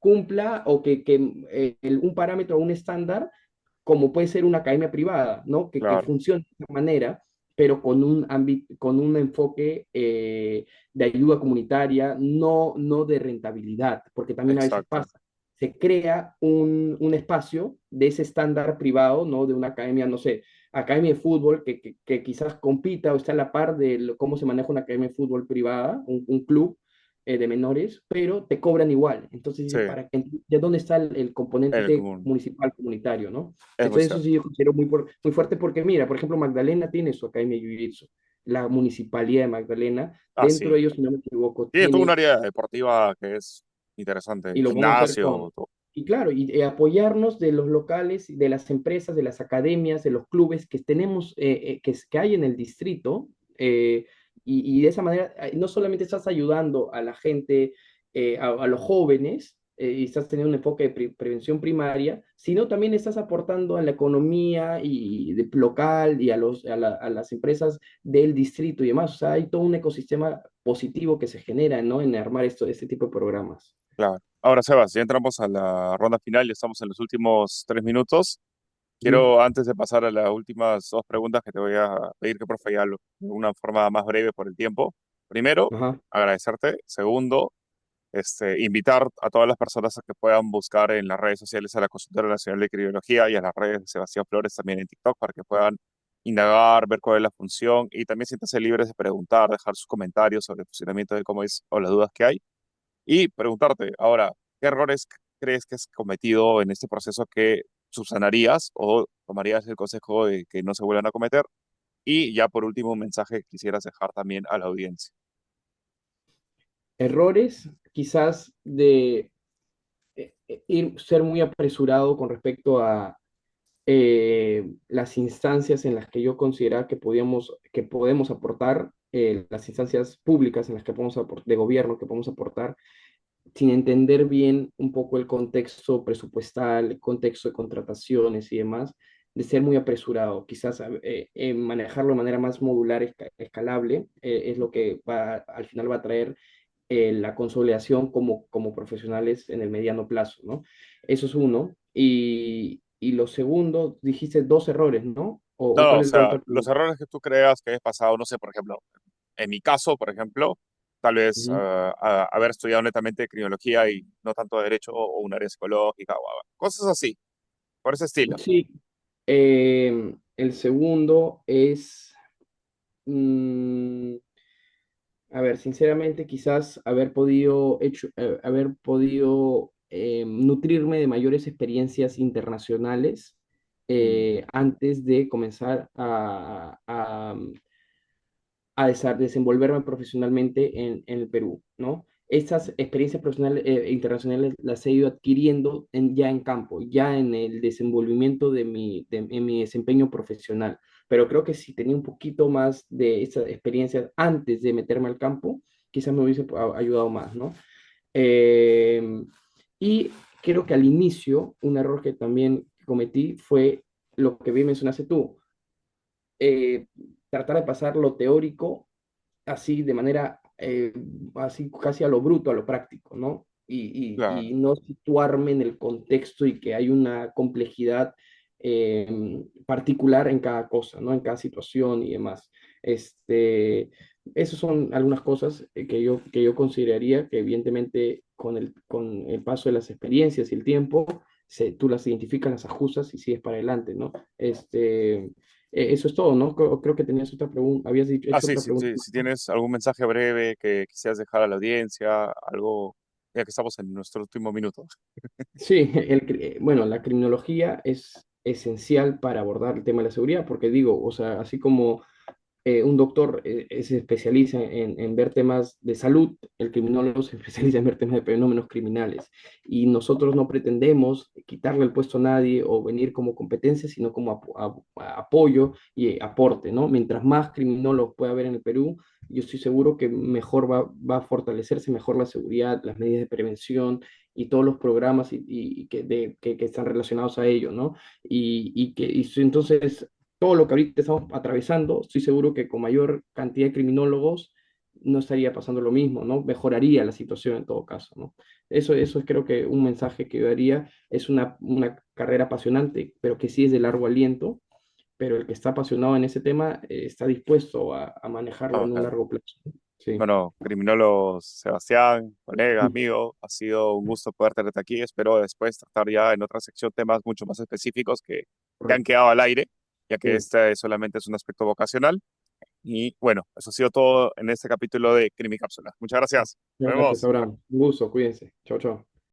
Speaker 3: cumpla o un parámetro o un estándar como puede ser una academia privada, ¿no? Que
Speaker 2: Claro,
Speaker 3: funcione de esa manera, pero con un ámbito, con un enfoque de ayuda comunitaria, no de rentabilidad, porque también a veces
Speaker 2: exacto.
Speaker 3: pasa. Se crea un espacio de ese estándar privado, ¿no? De una academia, no sé, academia de fútbol que quizás compita o está a la par de cómo se maneja una academia de fútbol privada, un club de menores, pero te cobran igual. Entonces
Speaker 2: Sí,
Speaker 3: dices, ¿de dónde está el
Speaker 2: el
Speaker 3: componente
Speaker 2: común.
Speaker 3: municipal comunitario, ¿no?
Speaker 2: Es muy
Speaker 3: Entonces eso
Speaker 2: cierto.
Speaker 3: sí yo considero muy fuerte porque mira, por ejemplo, Magdalena tiene su academia de Jiu-Jitsu, la municipalidad de Magdalena,
Speaker 2: Ah,
Speaker 3: dentro de
Speaker 2: sí.
Speaker 3: ellos, si no me equivoco,
Speaker 2: Tiene toda un
Speaker 3: tiene,
Speaker 2: área deportiva que es interesante.
Speaker 3: y lo vamos a hacer
Speaker 2: Gimnasio, todo.
Speaker 3: y claro, apoyarnos de los locales, de las empresas, de las academias, de los clubes que tenemos, que hay en el distrito, y de esa manera no solamente estás ayudando a la gente, a los jóvenes, y estás teniendo un enfoque de prevención primaria, sino también estás aportando a la economía local y a las empresas del distrito y demás. O sea, hay todo un ecosistema positivo que se genera, ¿no? En armar este tipo de programas.
Speaker 2: Claro. Ahora, Sebas, ya entramos a la ronda final, ya estamos en los últimos 3 minutos.
Speaker 3: Ujú.
Speaker 2: Quiero, antes de pasar a las últimas dos preguntas que te voy a pedir que profe ya de una forma más breve por el tiempo. Primero,
Speaker 3: Ajá.
Speaker 2: agradecerte. Segundo, invitar a todas las personas a que puedan buscar en las redes sociales a la Consultora Nacional de Criología y a las redes de Sebastián Flores también en TikTok para que puedan indagar, ver cuál es la función y también siéntanse libres de preguntar, dejar sus comentarios sobre el funcionamiento de cómo es o las dudas que hay. Y preguntarte ahora, ¿qué errores crees que has cometido en este proceso que subsanarías o tomarías el consejo de que no se vuelvan a cometer? Y ya por último, un mensaje que quisieras dejar también a la audiencia.
Speaker 3: Errores, quizás ser muy apresurado con respecto a las instancias en las que yo consideraba que podemos aportar, las instancias públicas en las que podemos de gobierno que podemos aportar, sin entender bien un poco el contexto presupuestal, el contexto de contrataciones y demás, de ser muy apresurado. Quizás manejarlo de manera más modular, escalable, es lo que al final va a traer la consolidación como profesionales en el mediano plazo, ¿no? Eso es uno. Y lo segundo, dijiste dos errores, ¿no?
Speaker 2: No,
Speaker 3: O
Speaker 2: no,
Speaker 3: cuál
Speaker 2: o
Speaker 3: es la
Speaker 2: sea,
Speaker 3: otra
Speaker 2: los
Speaker 3: pregunta?
Speaker 2: errores que tú creas que hayas pasado, no sé, por ejemplo, en mi caso, por ejemplo, tal vez
Speaker 3: Ujú.
Speaker 2: haber estudiado netamente criminología y no tanto derecho o un área psicológica o cosas así, por ese estilo.
Speaker 3: Sí. El segundo es, mm, a ver, sinceramente, quizás haber podido nutrirme de mayores experiencias internacionales
Speaker 2: Mm,
Speaker 3: antes de comenzar a desenvolverme profesionalmente en el Perú, ¿no? Estas experiencias profesionales internacionales las he ido adquiriendo ya en campo, ya en el desenvolvimiento en mi desempeño profesional. Pero creo que si tenía un poquito más de estas experiencias antes de meterme al campo, quizás me hubiese ayudado más, ¿no? Eh, y creo que al inicio, un error que también cometí fue lo que bien mencionaste tú, eh, tratar de pasar lo teórico así de manera, así casi a lo bruto, a lo práctico, ¿no? y
Speaker 2: claro.
Speaker 3: no situarme en el contexto y que hay una complejidad particular en cada cosa, ¿no? En cada situación y demás. Este, esas son algunas cosas que yo consideraría que evidentemente con el paso de las experiencias y el tiempo, tú las identificas, las ajustas y sigues para adelante, ¿no? Eso es todo, ¿no? Creo que tenías otra pregunta, habías
Speaker 2: Ah,
Speaker 3: hecho
Speaker 2: sí,
Speaker 3: otra pregunta.
Speaker 2: si tienes algún mensaje breve que quisieras dejar a la audiencia, algo, ya que estamos en nuestro último minuto.
Speaker 3: Sí, bueno, la criminología es esencial para abordar el tema de la seguridad, porque digo, o sea, así como un doctor se especializa en ver temas de salud, el criminólogo se especializa en ver temas de fenómenos criminales. Y nosotros no pretendemos quitarle el puesto a nadie o venir como competencia, sino como apoyo y aporte, ¿no? Mientras más criminólogos pueda haber en el Perú, yo estoy seguro que mejor va a fortalecerse mejor la seguridad, las medidas de prevención y todos los programas que están relacionados a ello, ¿no? Entonces todo lo que ahorita estamos atravesando, estoy seguro que con mayor cantidad de criminólogos no estaría pasando lo mismo, ¿no? Mejoraría la situación en todo caso, ¿no? Eso es creo que un mensaje que yo daría, es una carrera apasionante, pero que sí es de largo aliento, pero el que está apasionado en ese tema está dispuesto a manejarlo en un
Speaker 2: Trabajar.
Speaker 3: largo plazo. Sí,
Speaker 2: Bueno, criminólogo Sebastián, colega, amigo, ha sido un gusto poder tenerte aquí. Espero después tratar ya en otra sección temas mucho más específicos que han
Speaker 3: correcto.
Speaker 2: quedado al aire, ya que
Speaker 3: Sí.
Speaker 2: este solamente es un aspecto vocacional. Y bueno, eso ha sido todo en este capítulo de Crimicápsula. Muchas gracias. Nos
Speaker 3: Muchas gracias,
Speaker 2: vemos.
Speaker 3: Abraham. Un gusto, cuídense. Chao, chao.